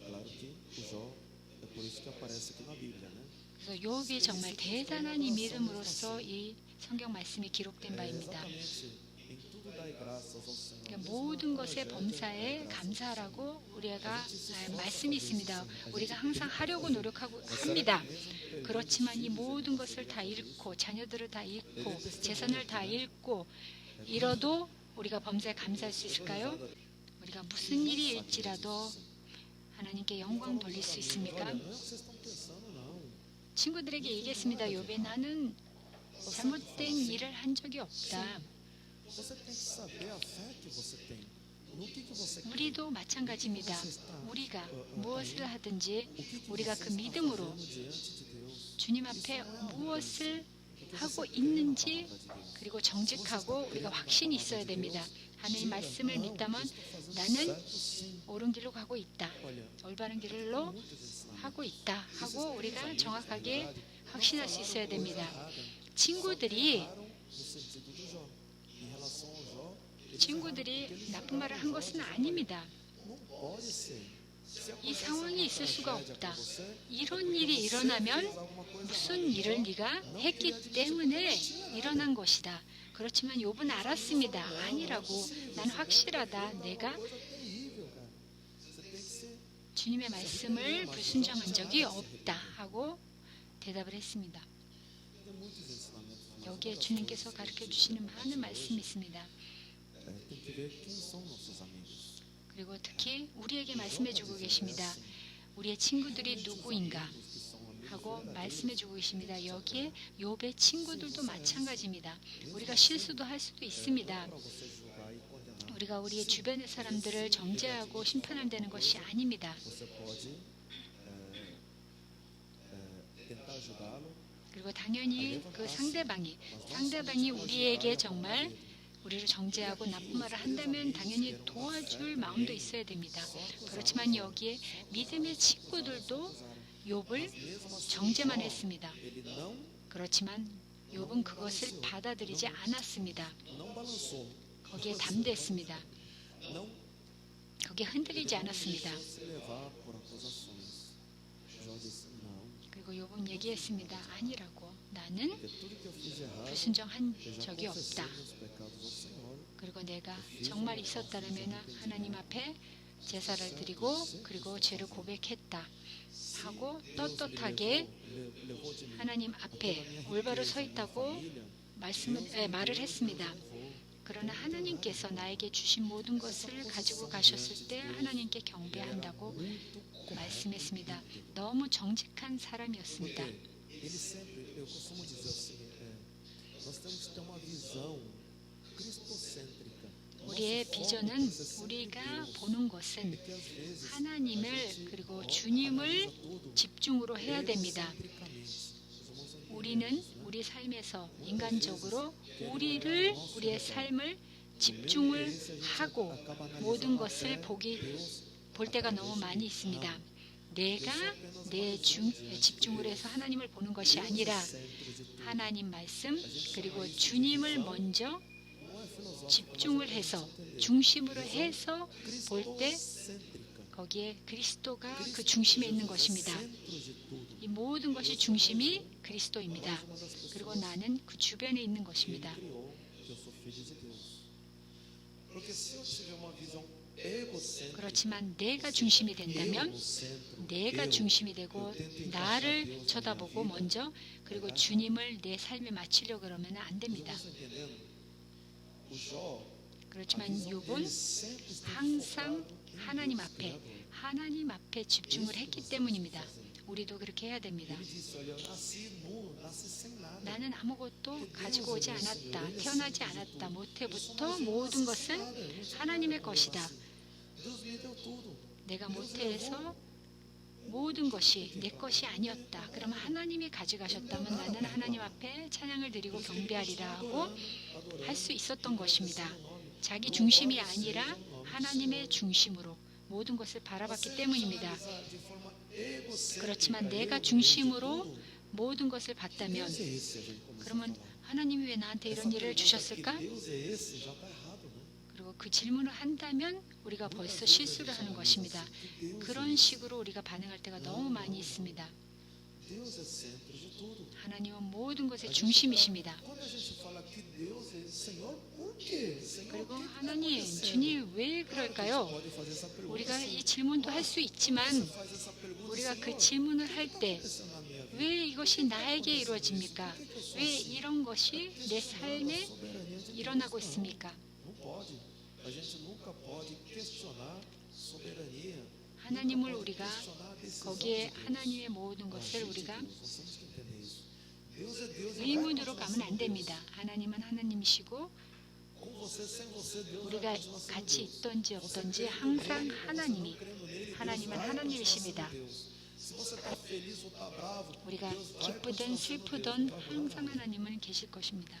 Speaker 1: Claro que o Jó, é por isso que aparece aqui na Bíblia, né?
Speaker 2: 그래서 욥이 정말 대단한 이 믿음으로써 이 성경 말씀이 기록된 바입니다.
Speaker 1: Exatamente. Em tudo dai graças ao Senhor.
Speaker 2: 그러니까 모든 것의 범사에 감사하라고 우리가 말씀이 있습니다. 우리가 항상 하려고 노력하고 합니다. 그렇지만 이 모든 것을 다 잃고 자녀들을 다 잃고 재산을 다 잃고 잃어도 우리가 범사에 감사할 수 있을까요? 우리가 무슨 일이 일지라도 하나님께 영광 돌릴 수 있습니까?
Speaker 1: Não é o que vocês estão pensando, não.
Speaker 2: 친구들에게 얘기했습니다. 욥이 나는 잘못된 일을 한 적이 없다.
Speaker 1: Você tem que saber a fé que você tem. No que você crê.
Speaker 2: 우리도 마찬가지입니다. 우리가 무엇을 하든지 우리가 그 믿음으로
Speaker 1: Diante de Deus.
Speaker 2: 주님 앞에 무엇을 하고 있는지 그리고 정직하고 우리가 확신이 있어야 됩니다. 하나님 말씀을 믿다면 나는 옳은 길로 가고 있다.
Speaker 1: Olha,
Speaker 2: 올바른 길로 하고 있다 하고 우리가 정확하게 확신할 수 있어야 됩니다. 친구들이
Speaker 1: no sentido do Jó. Em relação ao Jó,
Speaker 2: 친구들이 나쁜 말을 한 것은 아닙니다.
Speaker 1: não pode ser. Se
Speaker 2: 이 상황이 있을 수가 없다.
Speaker 1: você
Speaker 2: 이런 일이 일어나면 무슨 일을 네가 했기 때문에 일어난 것이다. 그렇지만 욥은 알았습니다. 아니라고. 난 확실하다. 내가
Speaker 1: terrível, cara. Você tem que ser.
Speaker 2: 주님의 말씀을 불순종한 적이 없다 하고 대답을 했습니다.
Speaker 1: Tem muitos ensinamentos.
Speaker 2: 여기에 주님께서 가르쳐 주시는 많은 말씀이 있습니다.
Speaker 1: Tem que ver quem são nossos amigos.
Speaker 2: 그리고 특히 우리에게 말씀해 주고 계십니다. 우리의 친구들이 누구인가
Speaker 1: Os que são amigos
Speaker 2: 하고 말씀해 주고 계십니다. 여기에 욥의 친구들도 마찬가지입니다. 우리가 실수도 할 수도 있습니다.
Speaker 1: para você julgar e condenar.
Speaker 2: 우리가 우리의 주변의 사람들을 정죄하고 심판한다는 것이 아닙니다.
Speaker 1: Você pode tentar ajudá-lo.
Speaker 2: 그리고 당연히 그 상대방이 우리에게 정말 우리를 정죄하고 나쁜 말을 한다면 당연히 도와줄 마음도 있어야 됩니다. 그렇지만 여기에 믿음의 친구들도 욥을 정죄만 했습니다.
Speaker 1: Ele não
Speaker 2: 그렇지만 욥은 그것을 받아들이지 않았습니다.
Speaker 1: balançou.
Speaker 2: 거기에 담대했습니다.
Speaker 1: Não
Speaker 2: 거기에 흔들리지 않았습니다.
Speaker 1: se levar por acusações. Jó disse não.
Speaker 2: 그리고 욥은 얘기했습니다. 아니라고. 나는
Speaker 1: Porque tudo que eu fiz de errado,
Speaker 2: 불순종한
Speaker 1: eu já
Speaker 2: 적이
Speaker 1: confessei
Speaker 2: 없다.
Speaker 1: meus pecados ao Senhor.
Speaker 2: 그리고 내가 정말 있었다면 하나님 앞에 제사를 드리고 그리고 죄를 고백했다 하고 떳떳하게
Speaker 1: Levou de mim
Speaker 2: 하나님 앞에 올바로 서 있다고 말을 했습니다. 그러나 하나님께서 나에게 주신 모든 것을 가지고 가셨을 때 하나님께 경배한다고 말씀했습니다. 너무 정직한 사람이었습니다.
Speaker 1: Ele sempre, eu costumo dizer o seguinte, nós temos que ter uma visão cristocêntrica.
Speaker 2: 우리의 비전은 우리가 보는 것은 하나님을 그리고 주님을 집중으로 해야 됩니다. 우리는 우리 삶에서 인간적으로 우리의 삶을 집중을 하고 모든 것을 볼 때가 너무 많이 있습니다. 내가 집중을 해서 하나님을 보는 것이 아니라 하나님 말씀 그리고 주님을 먼저 집중을 해서 중심으로 해서 볼 때 거기에 그리스도가 그 중심에 있는 것입니다. 이 모든 것이 중심이 그리스도입니다. 그리고 나는 그 주변에 있는 것입니다. 그렇지만 내가 중심이 된다면 내가 중심이 되고 나를 쳐다보고 먼저 그리고 주님을 내 삶에 맞추려고 그러면 안 됩니다. 그렇지만 욥은 항상 하나님 앞에 집중을 했기 때문입니다. 우리도 그렇게 해야 됩니다. 나는 아무것도 가지고 오지 않았다. 태어나지 않았다. 모태부터 모든 것은 하나님의 것이다. 내가 모태에서 모든 것이 내 것이 아니었다. 그러면 하나님이 가져가셨다면 나는 하나님 앞에 찬양을 드리고 경배하리라 하고 할 수 있었던 것입니다. 자기 중심이 아니라 하나님의 중심으로 모든 것을 바라봤기 때문입니다. 그렇지만 내가 중심으로 모든 것을 봤다면 그러면 하나님이 왜 나한테 이런 일을 주셨을까? 그리고 그 질문을 한다면 우리가 벌써 실수를 하는 것입니다. 그런 식으로 우리가 반응할 때가 너무 많이 있습니다. 하나님은 모든 것의 중심이십니다. 그리고 하나님, 주님 왜 그럴까요? 우리가 이 질문도 할 수 있지만 우리가 그 질문을 할 때 왜 이것이 나에게 이루어집니까? 왜 이런 것이 내 삶에 일어나고 있습니까? 하나님을 우리가 거기에 하나님의 모든 것을 우리가 의문으로 가면 안 됩니다. 하나님은 하나님이시고 우리가 같이 있던지 없던지 항상 하나님은 하나님이십니다. 우리가 기쁘든 슬프든 항상 하나님은 계실 것입니다.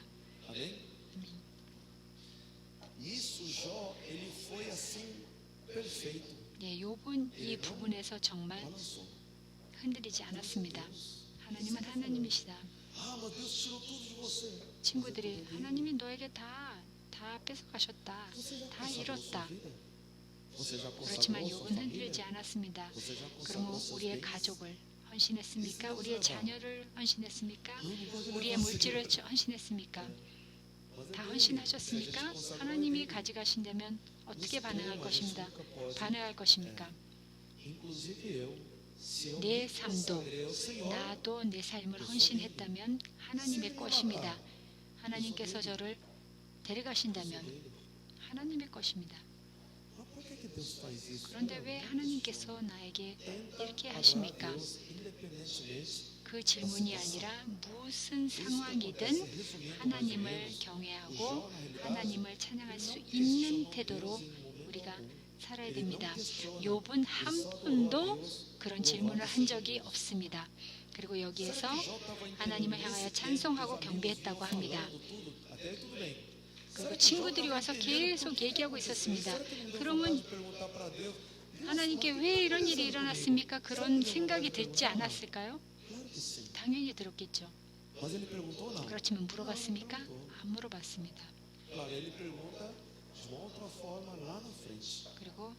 Speaker 2: 네, 욥은 이 부분에서 정말 흔들리지 않았습니다. 하나님은 하나님이시다. 친구들이 하나님이 너에게 다 뺏어가셨다. 다 잃었다. 그렇지만 욥은 흔들리지 않았습니다. 그러면 우리의 가족을 헌신했습니까? 우리의 자녀를 헌신했습니까? 우리의 물질을 헌신했습니까? 다 헌신하셨습니까? 하나님이 가져가신다면 어떻게 반응할 것입니까? 내 삶도 나도 내 삶을 헌신했다면 하나님의 것입니다. 하나님께서 저를 데려가신다면 하나님의 것입니다. 그런데 왜 하나님께서 나에게 이렇게 하십니까? 그 질문이 아니라 무슨 상황이든 하나님을 경외하고 하나님을 찬양할 수 있는 태도로 우리가 살아야 됩니다. 욥은 한 번도 그런 질문을 한 적이 없습니다. 그리고 여기에서 하나님을 향하여 찬송하고 경배했다고 합니다. 그리고 친구들이 와서 계속 얘기하고 있었습니다. 그러면 하나님께 왜 이런 일이 일어났습니까? 그런 생각이 들지 않았을까요? 당연히 들었겠죠. 그렇지만 물어봤습니까? 안 물어봤습니다. 그리고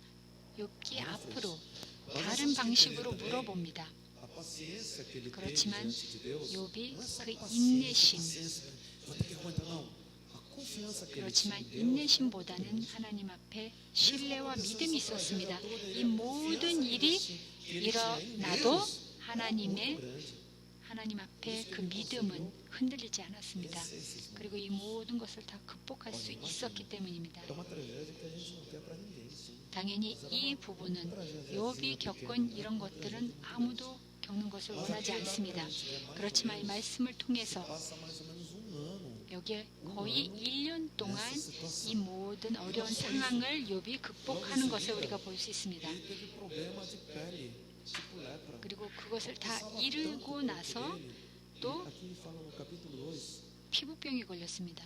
Speaker 2: 욥기 앞으로 다른 방식으로 물어봅니다. 그렇지만 욥이 그 인내심보다는 하나님 앞에 신뢰와 믿음이 있었습니다. 이 모든 일이 일어나도 하나님 앞에 그 믿음은 흔들리지 않았습니다. 그리고 이 모든 것을 다 극복할 수 있었기 때문입니다. 당연히 이 부분은 욥이 겪은 이런 것들은 아무도 겪는 것을 원하지 않습니다. 그렇지만 이 말씀을 통해서 여기에 거의 1년 동안 이 모든 어려운 상황을 욥이 극복하는 것을 우리가 볼 수 있습니다. 그리고 그것을 다 이루고 나서 또 피부병이 걸렸습니다.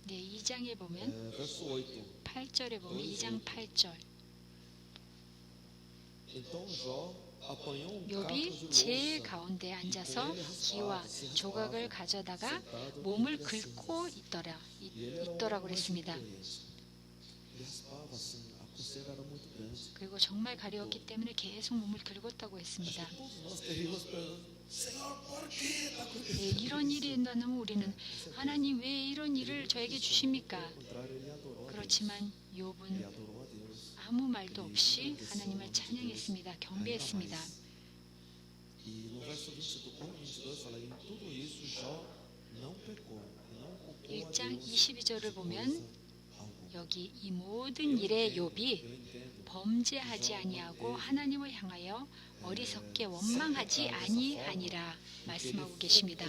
Speaker 2: 네, 2장에 보면 8절에 보면 2장 8절 욥이 제 가운데 앉아서 기와 조각을 가져다가 몸을 긁고 있더라고 그랬습니다. 그리고 정말 가려웠기 때문에 계속 몸을 긁었다고 했습니다. 네, 이런 일이 일어나면 우리는 하나님 왜 이런 일을 저에게 주십니까? 그렇지만 욥은 아무 말도 없이 하나님을 찬양했습니다. 경배했습니다. 1장 22절을 보면 여기 이 모든 일에 욥이 범죄하지 아니하고 하나님을 향하여 어리석게 원망하지 아니하니라 말씀하고 계십니다.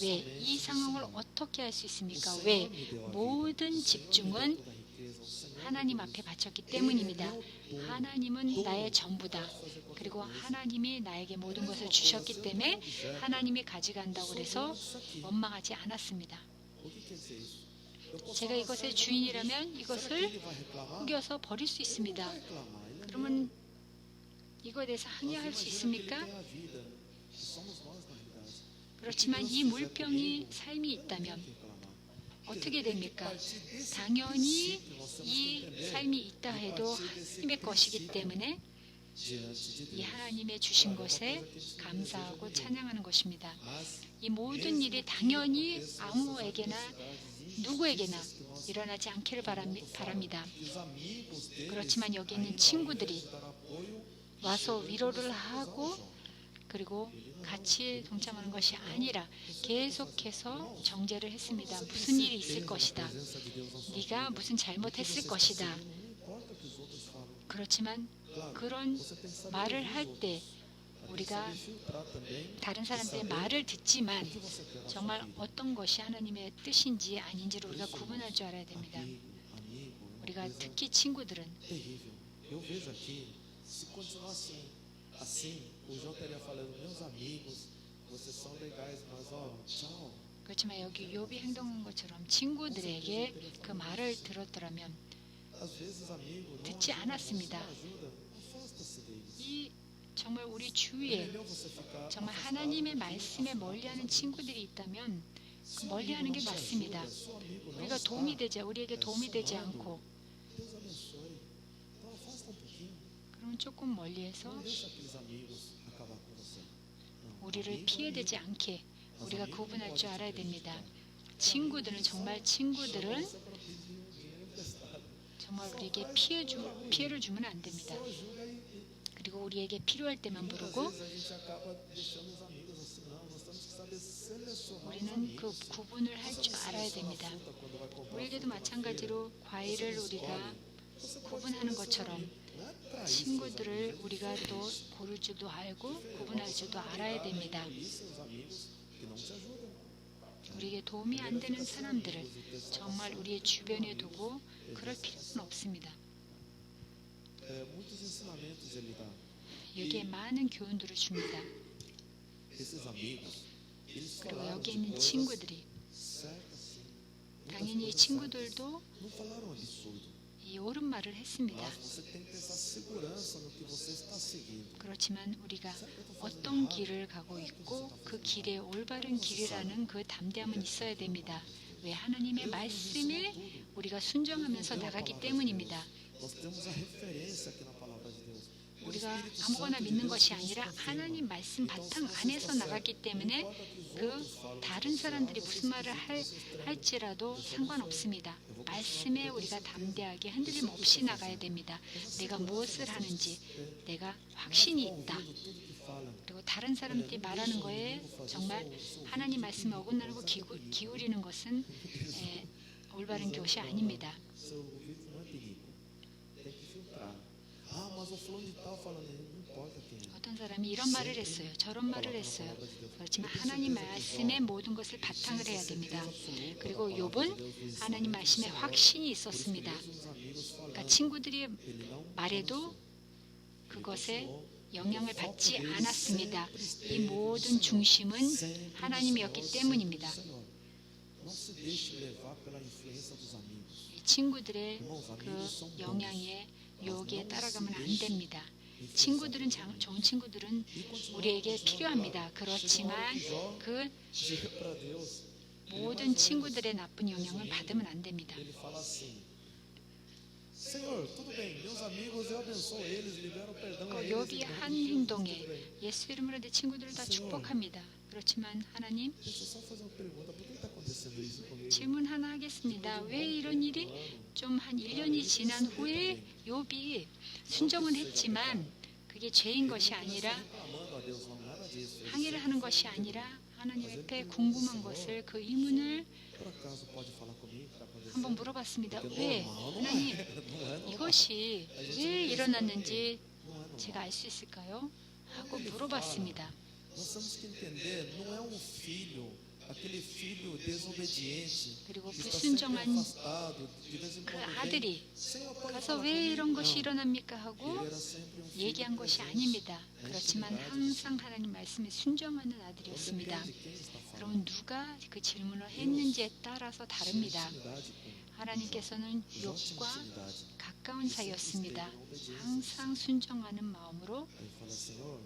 Speaker 2: 왜 이 상황을 어떻게 할 수 있습니까? 왜 모든 집중은 하나님 앞에 바쳤기 때문입니다. 하나님은 나의 전부다. 그리고 하나님이 나에게 모든 것을 주셨기 때문에 하나님이 가져간다고 해서 원망하지 않았습니다.
Speaker 1: O que quer dizer isso? Eu posso
Speaker 2: 제가
Speaker 1: falar,
Speaker 2: 이것의
Speaker 1: será
Speaker 2: 주인이라면
Speaker 1: que
Speaker 2: 이것을
Speaker 1: ele vai reclamar?
Speaker 2: 후겨서 버릴 수
Speaker 1: Ele não
Speaker 2: 있습니다.
Speaker 1: vai reclamar. Ele é
Speaker 2: 그러면 이거에 대해서
Speaker 1: Mas
Speaker 2: 항의할 수
Speaker 1: imagina que ele
Speaker 2: 있습니까?
Speaker 1: tem a vida, que somos nós na realidade.
Speaker 2: 그렇지만 이 물병이 삶이 있다면 어떻게 됩니까? 당연히 이 삶이 있다 해도 하나님의 것이기 때문에 이 하나님의 주신 것에 감사하고 찬양하는 것입니다. 이 모든 일이 당연히 아무에게나 누구에게나 일어나지 않기를 바랍니다. 그렇지만 여기 있는 친구들이 와서 위로를 하고 그리고 같이 동참하는 것이 아니라 계속해서 정죄를 했습니다. 무슨 일이 있을 것이다. 네가 무슨 잘못했을 것이다. 그렇지만 그런 말을 할 때 우리가 다른 사람들의 말을 듣지만 정말 어떤 것이 하나님의 뜻인지 아닌지를 우리가 구분할 줄 알아야 됩니다. 우리가 특히 친구들은
Speaker 1: Eu vejo aqui, se continuar assim, o João estaria falando, meus amigos, vocês são legais, mas ó, tchau.
Speaker 2: 그렇지만 여기 욥이 행동한 것처럼 친구들에게 그 말을 들었더라면
Speaker 1: Às vezes, amigo,
Speaker 2: 듣지 않았습니다.
Speaker 1: ajuda, afasta-se deles.
Speaker 2: 이 정말 우리
Speaker 1: É
Speaker 2: 주위에
Speaker 1: melhor você ficar
Speaker 2: 정말 하나님의 말씀에 멀리하는 친구들이 있다면 그 멀리하는 게 맞습니다.
Speaker 1: seu amigo, não
Speaker 2: 우리가 도움이 되지 우리에게 도움이 되지 않고
Speaker 1: Deus abençoe. Então afasta um pouquinho.
Speaker 2: 그러면 조금 멀리해서
Speaker 1: Não deixa aqueles amigos acabar com você. Não.
Speaker 2: 우리를
Speaker 1: Amigo,
Speaker 2: 피해되지 않게 우리가 구분할 줄 알아야 됩니다. 친구들은 정말 친구들은
Speaker 1: isso é para pedir dinheiro emprestado.
Speaker 2: 정말 우리에게 피해를 주면 안 됩니다.
Speaker 1: Só ajuda aí.
Speaker 2: 그리고 우리에게 필요할 때만
Speaker 1: Muitas
Speaker 2: 부르고
Speaker 1: vezes a gente acaba deixando os amigos assim. Não, nós temos que saber selecionar os
Speaker 2: 우리는 그
Speaker 1: amigos.
Speaker 2: 구분을 할 줄 알아야 됩니다.
Speaker 1: Quando vai comprar
Speaker 2: 우리에게도
Speaker 1: fruta na
Speaker 2: 마찬가지로 과일을 우리가
Speaker 1: Você pode
Speaker 2: 구분하는
Speaker 1: selecionar.
Speaker 2: 것처럼
Speaker 1: Não é pra isso,
Speaker 2: 친구들을 우리가 또 고를 줄도 알고 구분할 줄도 알아야 됩니다.
Speaker 1: isso, os amigos que não te ajudam.
Speaker 2: 우리에게 도움이 안 되는 사람들을 정말 우리의 주변에 두고 그럴 필요는 없습니다.
Speaker 1: Muitos ensinamentos ele dá.
Speaker 2: 여기에 많은 교훈들을 줍니다.
Speaker 1: Esses amigos, eles
Speaker 2: 그리고
Speaker 1: falaram
Speaker 2: 여기
Speaker 1: de
Speaker 2: 있는
Speaker 1: coisas
Speaker 2: 친구들이
Speaker 1: certas, sim. Muitas
Speaker 2: 당연히 이
Speaker 1: coisas
Speaker 2: 친구들도
Speaker 1: certas. Não falaram absurdo.
Speaker 2: 이 옳은 말을 했습니다.
Speaker 1: Mas você tem que ter essa segurança no que você está seguindo.
Speaker 2: 그렇지만 우리가 어떤 길을 가고 있고 그 길에 올바른 길이라는 그 담대함은 있어야 됩니다. 왜? 하나님의 말씀에 우리가 순종하면서 나가기 때문입니다.
Speaker 1: Nós temos a referência aqui na palavra de Deus.
Speaker 2: 우리가 아무거나 믿는 것이 아니라 하나님 말씀 바탕 안에서 나갔기 때문에 그 다른 사람들이 무슨 말을 할지라도 상관없습니다. 말씀에 우리가 담대하게 흔들림 없이 나가야 됩니다. 내가 무엇을 하는지 내가 확신이 있다.
Speaker 1: Tudo que falam.
Speaker 2: 그리고 다른 사람들이 말하는 거에 정말 하나님 말씀에 어긋나고 기울이는 것은 올바른 것이 아닙니다.
Speaker 1: Seu ouvido não é perigo. Tem que filtrar. Ah, mas o fulano de tal falando, não importa quem é.
Speaker 2: 어떤 사람이 이런 말을 했어요. 저런 말을 했어요. 그렇지만 하나님 말씀에 모든 것을 바탕을 해야 됩니다. 그리고 욥은 하나님 말씀에 확신이 있었습니다.
Speaker 1: Os amigos falaram,
Speaker 2: 그러니까 친구들이
Speaker 1: ele não
Speaker 2: 말해도 그것에 영향을 받지 않았습니다. 이 모든 중심은 하나님이었기 때문입니다.
Speaker 1: Senhor, não se deixe levar pela influência dos amigos.
Speaker 2: 이 친구들의 그 영향에 유혹에 따라가면 안 됩니다. 친구들은 좋은 친구들은 우리에게 필요합니다. 그렇지만 그
Speaker 1: Diga para Deus,
Speaker 2: 모든 친구들의 나쁜 영향을 받으면 안 됩니다.
Speaker 1: ele fala assim: Senhor, tudo bem, meus amigos, eu abençoo eles, libero perdão a eles.
Speaker 2: 욥이 한 행동에 예수 이름으로 내 친구들을 다 축복합니다. 그렇지만 하나님
Speaker 1: Deixa eu só fazer uma pergunta: por que está acontecendo isso comigo?
Speaker 2: 질문 하나 하겠습니다. 왜 이런 일이 좀 한 1년이 지난 후에 욥이 순종은 했지만 그게 죄인 것이 아니라
Speaker 1: Amando a Deus, não, nada disso.
Speaker 2: 항의를 하는 것이 아니라 하나님 앞에 궁금한 것을 그 의문을
Speaker 1: Por acaso pode falar comigo? Está acontecendo?
Speaker 2: 한번 물어봤습니다. 왜? 하나님 이것이 왜 일어났는지 제가 알 수 있을까요? 하고 물어봤습니다.
Speaker 1: Nós temos que entender, não é um filho aquele filho desobediente
Speaker 2: 그리고
Speaker 1: que está sempre
Speaker 2: 불순종한
Speaker 1: afastado, de vez em
Speaker 2: 그
Speaker 1: quando vem,
Speaker 2: 아들이
Speaker 1: Senhor, pode
Speaker 2: 가서
Speaker 1: falar
Speaker 2: 왜 이런
Speaker 1: comigo?
Speaker 2: 것이
Speaker 1: Não.
Speaker 2: 일어납니까
Speaker 1: Ele
Speaker 2: 하고
Speaker 1: era sempre filho
Speaker 2: 얘기한 것이
Speaker 1: presente
Speaker 2: 아닙니다.
Speaker 1: na
Speaker 2: 그렇지만
Speaker 1: intimidade do
Speaker 2: 항상
Speaker 1: Senhor.
Speaker 2: 하나님 말씀에 순종하는
Speaker 1: Então
Speaker 2: 아들이었습니다.
Speaker 1: depende de quem está falando.
Speaker 2: 그러면 누가 그 질문을 했는지에 따라서
Speaker 1: Tinha
Speaker 2: 다릅니다.
Speaker 1: intimidade com
Speaker 2: 하나님께서는
Speaker 1: Jó. Jó tinha
Speaker 2: 욥과
Speaker 1: intimidade.
Speaker 2: 가까운 사이였습니다. 항상 순종하는 마음으로
Speaker 1: Ele fala, Senhor,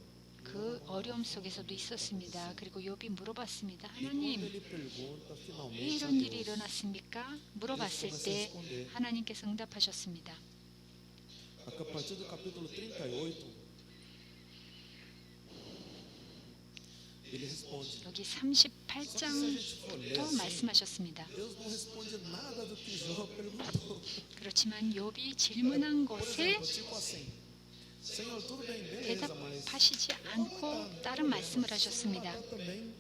Speaker 2: 그 어려움 속에서도 있었습니다. 그리고 욥이 물어봤습니다.
Speaker 1: e quando
Speaker 2: 하나님,
Speaker 1: ele pergunta
Speaker 2: 왜
Speaker 1: finalmente a
Speaker 2: 이런 일이
Speaker 1: Deus,
Speaker 2: 일어났습니까? 물어봤을 때 하나님께서 응답하셨습니다.
Speaker 1: a partir do capítulo 38, ele responde.
Speaker 2: 여기
Speaker 1: Só que se a gente for ler
Speaker 2: 38장부터
Speaker 1: assim,
Speaker 2: 말씀하셨습니다.
Speaker 1: Deus não responde nada do que Jó perguntou.
Speaker 2: 그렇지만 욥이 질문한
Speaker 1: Por
Speaker 2: 것에
Speaker 1: exemplo, tipo assim, Senhor, tudo bem, beleza, mas
Speaker 2: 대답하시지 않고 다른 말씀을 하셨습니다.
Speaker 1: eu também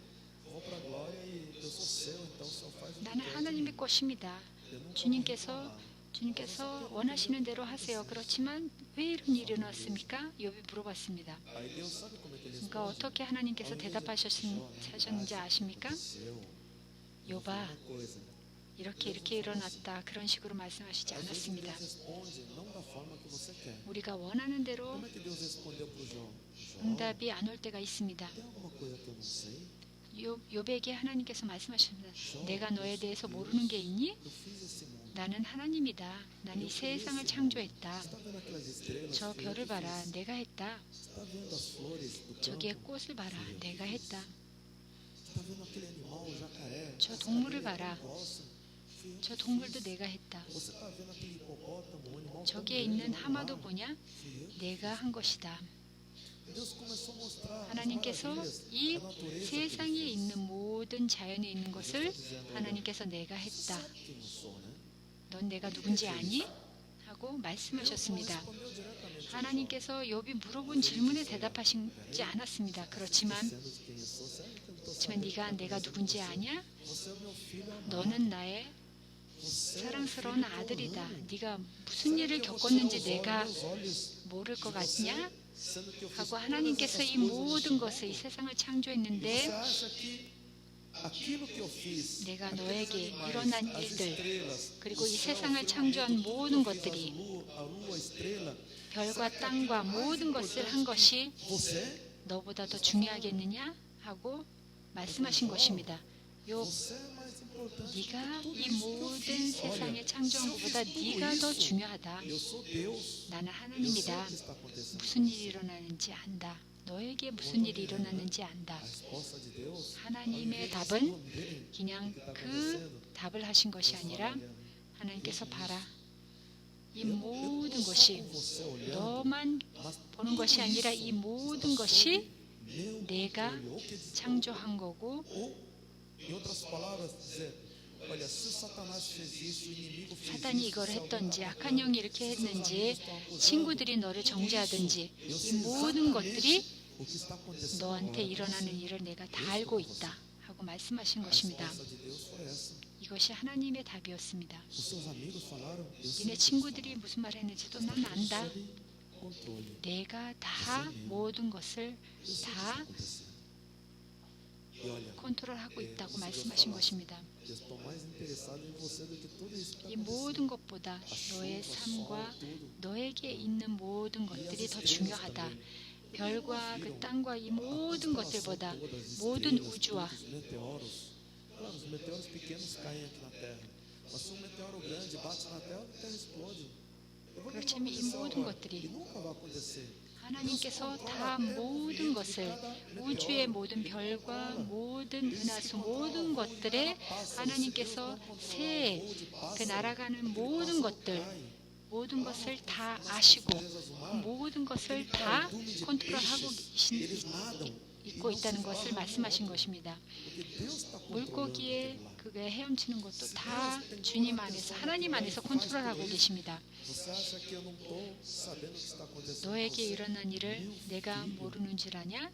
Speaker 1: vou para a glória e eu sou seu, então o Senhor faz o que
Speaker 2: 나는
Speaker 1: quer de
Speaker 2: 하나님의
Speaker 1: mim.
Speaker 2: 것입니다.
Speaker 1: Eu nunca vou
Speaker 2: 주님께서
Speaker 1: reclamar.
Speaker 2: 원하시는 대로 하세요. 그렇지만 왜 이런 일이 일어났습니까? 욥이 물어봤습니다.
Speaker 1: Aí Deus sabe como é que ele
Speaker 2: 그러니까
Speaker 1: responde?
Speaker 2: 어떻게 하나님께서 대답하셨는지 아십니까?
Speaker 1: Aconteceu
Speaker 2: 욥아,
Speaker 1: uma coisa.
Speaker 2: 이렇게 일어났다. 그런 식으로 말씀하시지
Speaker 1: Às vezes
Speaker 2: 않았습니다.
Speaker 1: Deus responde não da forma que você quer.
Speaker 2: 우리가 원하는 대로
Speaker 1: Como é que Deus respondeu para o Jó? Jó,
Speaker 2: 응답이 안 올 때가 있습니다.
Speaker 1: tem alguma coisa que eu não sei?
Speaker 2: 욥에게 하나님께서 말씀하십니다. 내가 너에 대해서 모르는 게 있니?
Speaker 1: Eu fiz esse mundo.
Speaker 2: 나는 하나님이다. 난 이 세상을 창조했다.
Speaker 1: Está vendo aquelas estrelas?
Speaker 2: 저
Speaker 1: Fui eu
Speaker 2: 별을
Speaker 1: que
Speaker 2: 봐라.
Speaker 1: fiz.
Speaker 2: 내가 했다.
Speaker 1: Está vendo as flores do
Speaker 2: 저기의
Speaker 1: campo?
Speaker 2: 꽃을 봐라. 내가 했다.
Speaker 1: Está vendo aquele animal, o jacaré?
Speaker 2: 저
Speaker 1: Essa
Speaker 2: 동물을
Speaker 1: abelha
Speaker 2: 봐라.
Speaker 1: grossa? Fui eu
Speaker 2: 저
Speaker 1: que
Speaker 2: 동물도
Speaker 1: fiz.
Speaker 2: 내가 했다.
Speaker 1: Você está vendo aquele hipopótamo, um animal tão
Speaker 2: 저기에
Speaker 1: grande
Speaker 2: 있는
Speaker 1: lá no
Speaker 2: 하마도
Speaker 1: mar?
Speaker 2: 보냐?
Speaker 1: Fui eu que
Speaker 2: 내가 한 것이다.
Speaker 1: Deus começou a mostrar as
Speaker 2: 하나님께서
Speaker 1: maravilhas
Speaker 2: 이
Speaker 1: da natureza que
Speaker 2: 세상에
Speaker 1: ele fez.
Speaker 2: 있는 모든 자연에 있는 것을 하나님께서 내가 했다.
Speaker 1: Sabe quem eu sou, né?
Speaker 2: 넌 내가 누군지 아니? 하고 말씀하셨습니다.
Speaker 1: Respondeu diretamente a Jó.
Speaker 2: 하나님께서 욥이 물어본 질문에 대답하시지 않았습니다. 그렇지만
Speaker 1: Dizendo de quem eu sou, sério que eu não tô sabendo
Speaker 2: 네가
Speaker 1: o que
Speaker 2: 내가
Speaker 1: aconteceu com
Speaker 2: 누군지
Speaker 1: você?
Speaker 2: 아냐?
Speaker 1: Você é o meu filho amado.
Speaker 2: 너는 나의
Speaker 1: Você é o
Speaker 2: 사랑스러운
Speaker 1: filho que eu
Speaker 2: 아들이다.
Speaker 1: amo.
Speaker 2: 네가 무슨 일을
Speaker 1: Sabe que eu
Speaker 2: 겪었는지
Speaker 1: vou tirar
Speaker 2: 내가
Speaker 1: os olhos
Speaker 2: 모를
Speaker 1: de
Speaker 2: 것
Speaker 1: você,
Speaker 2: 같냐?
Speaker 1: sendo que eu fiz
Speaker 2: 하고
Speaker 1: todas
Speaker 2: 하나님께서
Speaker 1: essas
Speaker 2: 이
Speaker 1: coisas
Speaker 2: 모든
Speaker 1: neste
Speaker 2: 것을 이
Speaker 1: mundo.
Speaker 2: 세상을
Speaker 1: E você
Speaker 2: 창조했는데
Speaker 1: acha que aquilo que eu fiz,
Speaker 2: 내가
Speaker 1: aqueles
Speaker 2: 너에게
Speaker 1: animais,
Speaker 2: 일어난
Speaker 1: as
Speaker 2: 일들,
Speaker 1: estrelas,
Speaker 2: 그리고
Speaker 1: o
Speaker 2: 이
Speaker 1: céu,
Speaker 2: 세상을
Speaker 1: o
Speaker 2: 창조한
Speaker 1: firmamento, tudo
Speaker 2: 모든
Speaker 1: que eu fiz,
Speaker 2: 것들이
Speaker 1: a lua, a estrela,
Speaker 2: 별과
Speaker 1: será que
Speaker 2: 땅과
Speaker 1: aquilo mais
Speaker 2: 모든 것을 한
Speaker 1: importante
Speaker 2: 것이
Speaker 1: que você?
Speaker 2: 너보다 더 중요하겠느냐? 하고 말씀하신 것입니다. 욥,
Speaker 1: Você é mais importante do que
Speaker 2: 네가
Speaker 1: tudo
Speaker 2: 이
Speaker 1: isso que eu
Speaker 2: 모든
Speaker 1: fiz.
Speaker 2: 세상에
Speaker 1: Olha,
Speaker 2: 창조한
Speaker 1: se eu
Speaker 2: 것보다
Speaker 1: fiz tudo
Speaker 2: 네가 더
Speaker 1: isso,
Speaker 2: 중요하다.
Speaker 1: eu sou Deus.
Speaker 2: 나는
Speaker 1: Eu sei o
Speaker 2: 하나님이다.
Speaker 1: que está acontecendo.
Speaker 2: 무슨 일이 일어나는지 안다. 너에게 무슨 일이 일어나는지 안다.
Speaker 1: A resposta de Deus,
Speaker 2: 하나님의
Speaker 1: ao invés de
Speaker 2: 답은
Speaker 1: responder
Speaker 2: 그냥
Speaker 1: o que está
Speaker 2: 그
Speaker 1: acontecendo,
Speaker 2: 답을 하신 것이
Speaker 1: Deus
Speaker 2: 아니라
Speaker 1: fala, olha,
Speaker 2: 하나님께서 봐라. 이
Speaker 1: eu não
Speaker 2: 모든
Speaker 1: estou só
Speaker 2: 것이
Speaker 1: com você olhando,
Speaker 2: 너만
Speaker 1: mas
Speaker 2: 보는 것이 아니라 이 모든 것이
Speaker 1: meu
Speaker 2: 내가
Speaker 1: controle. Ou quer dizer,
Speaker 2: 창조한 거고
Speaker 1: ou, em outras palavras, dizer, olha, se Satanás fez isso, o inimigo fez
Speaker 2: 사단이
Speaker 1: isso,
Speaker 2: 이걸
Speaker 1: se alguém
Speaker 2: 했던지
Speaker 1: está
Speaker 2: 악한 영이 이렇게 했는지 친구들이 너를 정죄하든지 이 모든 것들이
Speaker 1: o que está acontecendo
Speaker 2: 너한테
Speaker 1: agora.
Speaker 2: 일어나는 일을 내가 다 알고 있다 하고 말씀하신
Speaker 1: A
Speaker 2: 것입니다.
Speaker 1: resposta de Deus foi essa.
Speaker 2: 이것이 하나님의 답이었습니다.
Speaker 1: Os seus amigos falaram, eu sei
Speaker 2: 니네
Speaker 1: o que
Speaker 2: 친구들이 무슨 말 했는지도 난 안다.
Speaker 1: sob controle.
Speaker 2: 내가 다 모든 것을
Speaker 1: Eu sei o que está
Speaker 2: 다
Speaker 1: acontecendo. E olha,
Speaker 2: 컨트롤하고 있다고 말씀하신 것입니다.
Speaker 1: eu estou mais interessado em você do que tudo isso que
Speaker 2: 이
Speaker 1: está
Speaker 2: 모든
Speaker 1: acontecendo.
Speaker 2: 것보다
Speaker 1: A chuva,
Speaker 2: 너의
Speaker 1: o sol,
Speaker 2: 삶과
Speaker 1: tudo.
Speaker 2: 너에게 있는 모든
Speaker 1: E as
Speaker 2: 것들이 더
Speaker 1: estrelas
Speaker 2: 중요하다.
Speaker 1: também.
Speaker 2: 별과 그
Speaker 1: Viram
Speaker 2: 땅과 이
Speaker 1: a
Speaker 2: 모든
Speaker 1: constelação
Speaker 2: 것들보다
Speaker 1: toda, as
Speaker 2: 모든
Speaker 1: estrelas,
Speaker 2: 우주와
Speaker 1: tudo, os meteoros. Claro, os meteoros pequenos caem aqui na Terra. Mas se um meteoro grande bate na Terra, a Terra explode. Eu vou dizer o que vai
Speaker 2: 그렇지만 이
Speaker 1: acontecer
Speaker 2: 모든
Speaker 1: agora.
Speaker 2: 것들이
Speaker 1: E nunca vai acontecer.
Speaker 2: 하나님께서 다 모든 것을 우주의 모든 별과 모든 은하수 모든 것들에 하나님께서 새 그 날아가는 모든 것을 다 아시고 모든 것을 다 컨트롤하고 있고 있다는 것을 말씀하신 것입니다. 물고기에 그게 헤엄치는 것도 다 주님 안에서 하나님 안에서 컨트롤하고 계십니다.
Speaker 1: Você acha que eu não estou sabendo o que está acontecendo com
Speaker 2: 너에게
Speaker 1: você?
Speaker 2: 일어난 일을 내가 모르는 줄 아냐?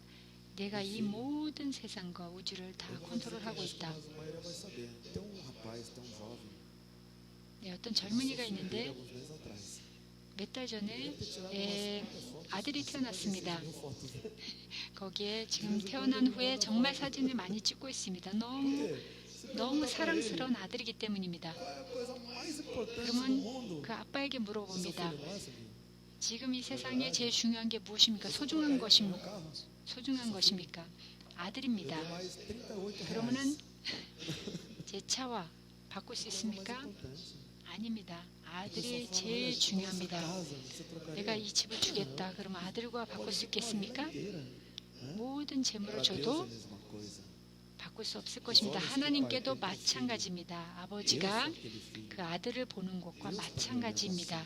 Speaker 2: 내가 이 모든 세상과 우주를 다
Speaker 1: Eu vou dizer
Speaker 2: 컨트롤하고
Speaker 1: quem é,
Speaker 2: 있다.
Speaker 1: mas a maioria vai saber. Tem um rapaz, tem um jovem,
Speaker 2: 네, 어떤 젊은이가
Speaker 1: sofreu
Speaker 2: 있는데
Speaker 1: alguns meses atrás.
Speaker 2: 몇 달 전에 아들이 태어났습니다. 거기에 지금 태어난 후에 정말 사진을 많이 찍고 있습니다. 너무 사랑스러운 아들이기 때문입니다. 그러면 그 아빠에게 물어봅니다. 지금 이 세상에 제일 중요한 게 무엇입니까? 소중한 것입니까? 아들입니다. 그러면은 제 차와 바꿀 수 있습니까? 아닙니다. 아들이 제일 중요합니다. 내가 이 집을 주겠다. 그러면 아들과 바꿀 수 있겠습니까? 모든 재물을 줘도 바꿀 수 없을 것입니다. 하나님께도 마찬가지입니다. 아버지가 그 아들을 보는 것과 마찬가지입니다.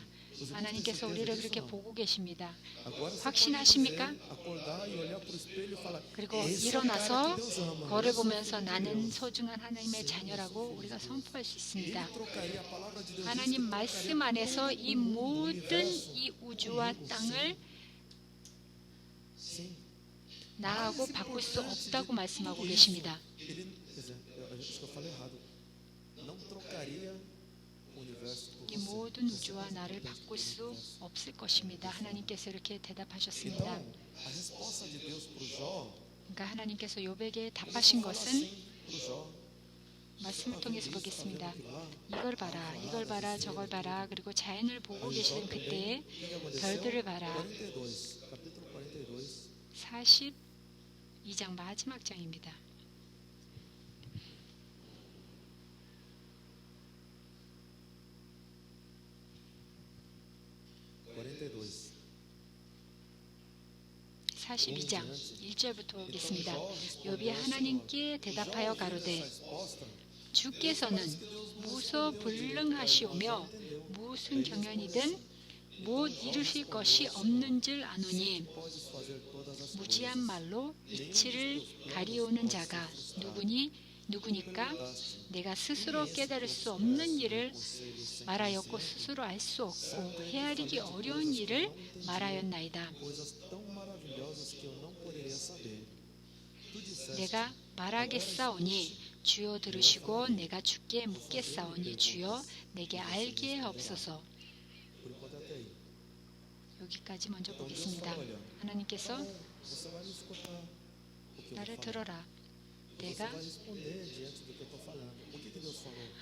Speaker 2: 하나님께서 우리를 그렇게 보고 계십니다. 확신하십니까? 그리고 일어나서 거울을 보면서 나는 소중한 하나님의 자녀라고 우리가 선포할 수 있습니다. 하나님 말씀 안에서 이 모든 이 우주와 땅을 나하고 바꿀 수 없다고 말씀하고 계십니다. 이 모든 우주와 나를 바꿀 수 없을 것입니다. 하나님께서 이렇게 대답하셨습니다. 그러니까 하나님께서 욥에게 답하신 것은 말씀을 통해서 보겠습니다. 이걸 봐라, 이걸 봐라, 저걸 봐라. 그리고 자연을 보고 계시던 그때에 별들을 봐라. 42장 마지막 장입니다. (42장) 1절부터 보겠습니다. 욥이 하나님께 대답하여 가로되 주께서는 무소불능하시오며 무슨 경연이든 못 이루실 것이 없는 줄 아노니 무지한 말로 이치를 가리우는 자가 누구니까 내가 스스로 깨달을 수 없는 일을 말하였고 스스로 알 수 없고 헤아리기 어려운 일을 말하였나이다. 내가 말하겠사오니 주여 들으시고 내가 주께 묻겠사오니 주여 내게 알게 하옵소서. 여기까지 먼저 보겠습니다. 하나님께서 나를 들어라.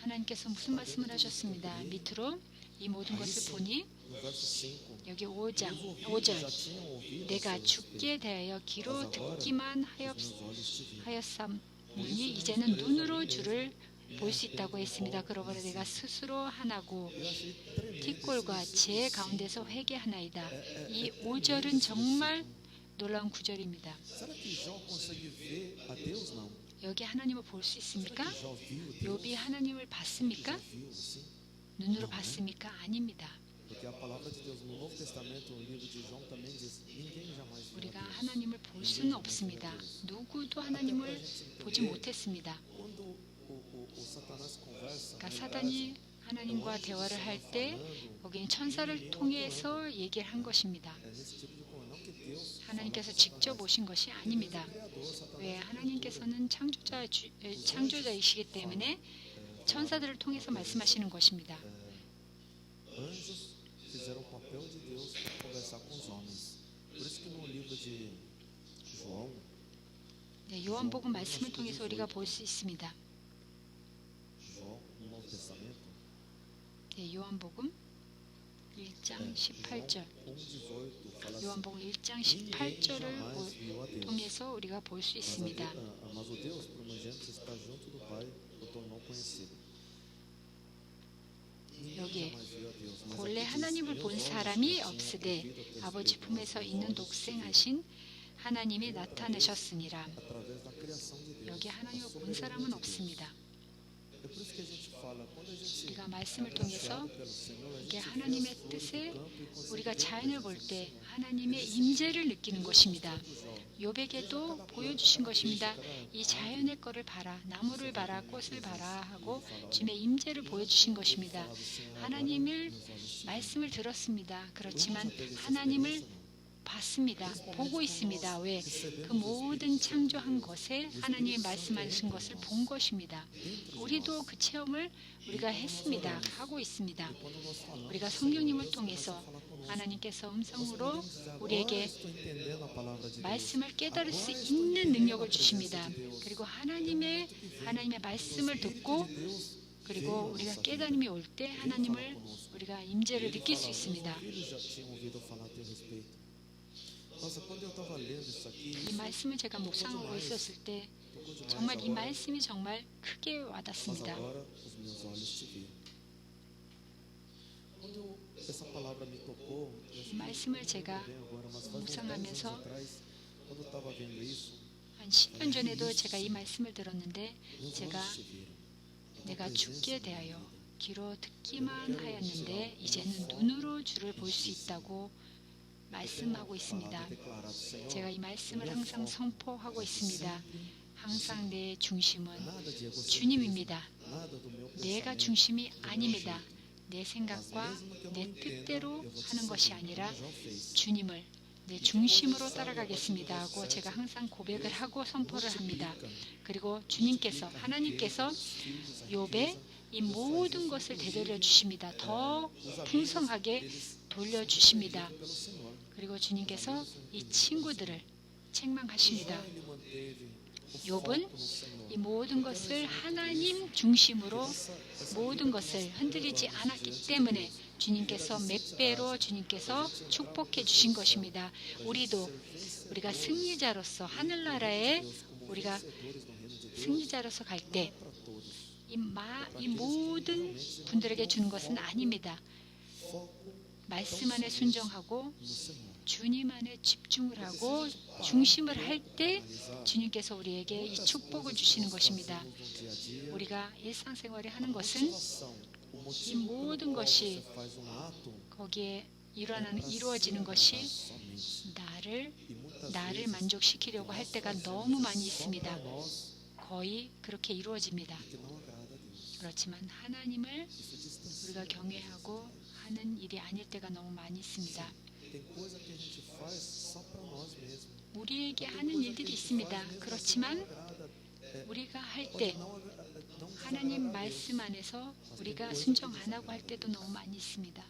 Speaker 2: 하나님께서 무슨 말씀을 하셨습니다. 밑으로 이 모든 것을 보니 여기 5절 내가 주께 대하여 귀로 듣기만 하였사오니 이제는 눈으로 주를 볼 수 있다고 했습니다. 그러므로 내가 스스로 하나고 티골과 제 가운데서 회개하나이다. 이 5절은 정말 놀라운 구절입니다. 여기 하나님을 볼 수 있습니까? 욥이 하나님을 봤습니까? 눈으로 봤습니까? 아닙니다. 우리가 하나님을 볼 수는 없습니다. 누구도 하나님을 보지 못했습니다. 그러니까 사단이 하나님과 대화를 할 때 거기는 천사를 통해서 얘기를 한 것입니다. 하나님께서 직접 오신 것이 아닙니다. 왜? 하나님께서는 창조자이시기 때문에 천사들을 통해서 말씀하시는 것입니다. 네, 요한복음 말씀을 통해서 우리가 볼 수 있습니다. 네, 요한복음 1장 18절 요한복음 1장 18절을 통해서 우리가 볼 수 있습니다. 여기에 본래 하나님을 본 사람이 없으되 아버지 품에서 있는 독생하신 하나님이 나타내셨으니라. 여기 하나님을 본 사람은 없습니다. 우리가 말씀을 통해서 이게 하나님의 뜻에 우리가 자연을 볼 때 하나님의 임재를 느끼는 것입니다. 욥에게도 보여주신 것입니다. 이 자연의 거를 봐라, 나무를 봐라, 꽃을 봐라 하고 주님의 임재를 보여주신 것입니다. 하나님을 말씀을 들었습니다. 그렇지만 하나님을 봤습니다. 보고 있습니다. 왜? 그 모든 창조한 것에 하나님이 말씀하신 것을 본 것입니다. 우리도 그 체험을 우리가 했습니다. 하고 있습니다. 우리가 성령님을 통해서 하나님께서 음성으로 우리에게 말씀을 깨달을 수 있는 능력을 주십니다. 그리고 하나님의 말씀을 듣고 그리고 우리가 깨달음이 올 때 하나님을 우리가 임재를 느낄 수 있습니다. 이 말씀을 제가 묵상하고 있었을 때 정말 이 말씀이 정말 크게 와닿습니다. 이 말씀을 제가 묵상하면서 한 10년 전에도 제가 이 말씀을 들었는데 내가 죽게 대하여 귀로 듣기만 하였는데 이제는 눈으로 주를 볼 수 있다고 말씀하고 있습니다. 제가 이 말씀을 항상 선포하고 있습니다. 항상 내 중심은 주님입니다. 내가 중심이 아닙니다. 내 생각과 내 뜻대로 하는 것이 아니라 주님을 내 중심으로 따라가겠습니다 하고 제가 항상 고백을 하고 선포를 합니다. 그리고 하나님께서 욥에 이 모든 것을 되돌려 주십니다. 더 풍성하게 돌려주십니다. 그리고 주님께서 이 친구들을 책망하십니다. 욥은 이 모든 것을 하나님 중심으로 모든 것을 흔들리지 않았기 때문에 주님께서 몇 배로 주님께서 축복해 주신 것입니다. 우리가 승리자로서 하늘나라에 우리가 승리자로서 갈 때 이 모든 분들에게 주는 것은 아닙니다. 말씀 안에 순종하고 주님 안에 집중을 하고 중심을 할 때 주님께서 우리에게 이 축복을 주시는 것입니다. 우리가 일상생활에 하는 것은 이 모든 것이 거기에 이루어지는 것이 나를 만족시키려고 할 때가 너무 많이 있습니다. 거의 그렇게 이루어집니다. 그렇지만 하나님을 우리가 경외하고 하는 일이 아닐 때가 너무 많이 있습니다. 우리에게 하는 일들이 있습니다. 그렇지만 우리가 할 때 하나님 말씀 안에서 우리가 순종 안 하고 할 때도 너무 많이 있습니다.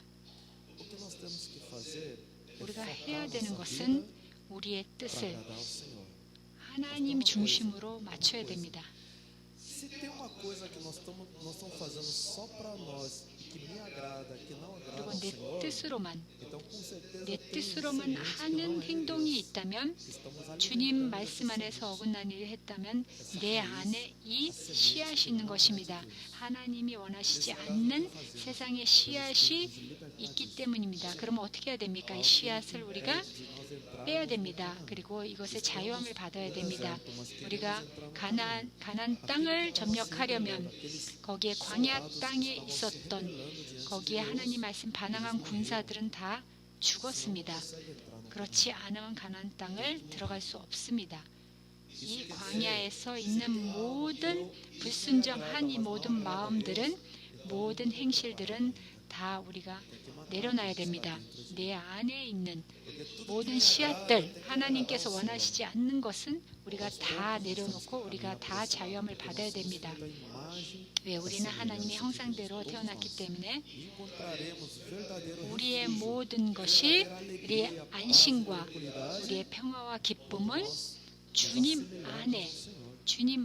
Speaker 2: 우리가 해야 되는 것은 우리의 뜻을 하나님 중심으로 맞춰야 됩니다.
Speaker 1: Se tem uma coisa que nós estamos fazendo só para nós e que me agrada, que não agrada ao Senhor, então com certeza
Speaker 2: 내 뜻으로만 하는 행동이 있다면 주님 말씀 안에서 어긋난 일을 했다면 내 안에 이 씨앗이 있는 것입니다. 하나님이 원하시지 않는 세상의 씨앗이 있기 때문입니다. 그러면 어떻게 해야 됩니까? 이 씨앗을 우리가 빼야 됩니다. 그리고 이것의 자유함을 받아야 됩니다. 우리가 가나안 땅을 점령하려면 거기에 광야 땅에 있었던 거기에 하나님 말씀 반항한 군사들은 다 죽었습니다. 그렇지 않으면 가나안 땅을 들어갈 수 없습니다. 이 광야에서 있는 모든 불순종한 이 모든 마음들은 모든 행실들은 다 우리가 내려놔야 됩니다. 내 안에 있는 모든 씨앗들 하나님께서 원하시지 않는 것은 우리가 다 내려놓고 우리가 다 자유함을 받아야 됩니다. 왜? 우리는 하나님의 형상대로 태어났기 때문에 우리의 모든 것이 우리의 안심과 우리의 평화와 기쁨은 주님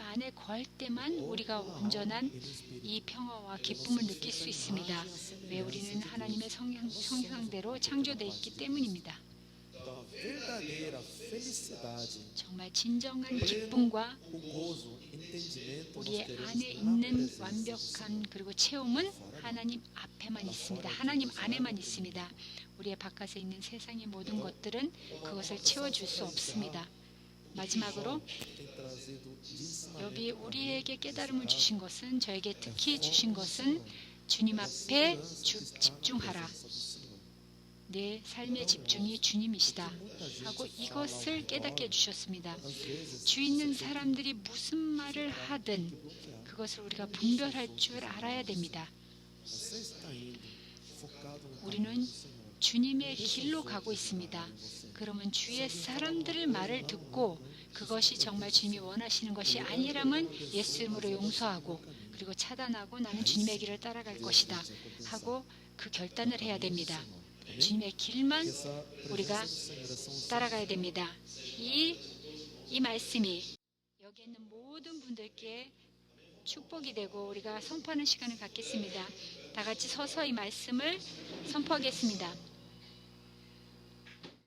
Speaker 2: 안에 거할 때만 우리가 온전한 이 평화와 기쁨을 느낄 수 있습니다. 왜? 우리는 하나님의 성향대로 창조되어 있기 때문입니다. 정말 진정한 기쁨과 우리의 안에 있는 완벽한 그리고 체험은 하나님 앞에만 있습니다. 하나님 안에만 있습니다. 우리의 바깥에 있는 세상의 모든 것들은 그것을 채워줄 수 없습니다. 마지막으로 여기 우리에게 깨달음을 주신 것은 저에게 특히 주신 것은 주님 앞에 집중하라. 내 삶의 집중이 주님이시다 하고 이것을 깨닫게 해주셨습니다. 주위 있는 사람들이 무슨 말을 하든 그것을 우리가 분별할 줄 알아야 됩니다. 우리는 주님의 길로 가고 있습니다. 그러면 주위의 사람들의 말을 듣고 그것이 정말 주님이 원하시는 것이 아니라면 예수 이름으로 용서하고 그리고 차단하고 나는 주님의 길을 따라갈 것이다 하고 그 결단을 해야 됩니다. 주님의 길만 우리가 따라가야 됩니다. 이 말씀이 여기 있는 모든 분들께 축복이 되고 우리가 선포하는 시간을 갖겠습니다. 다 같이 서서 이 말씀을 선포하겠습니다.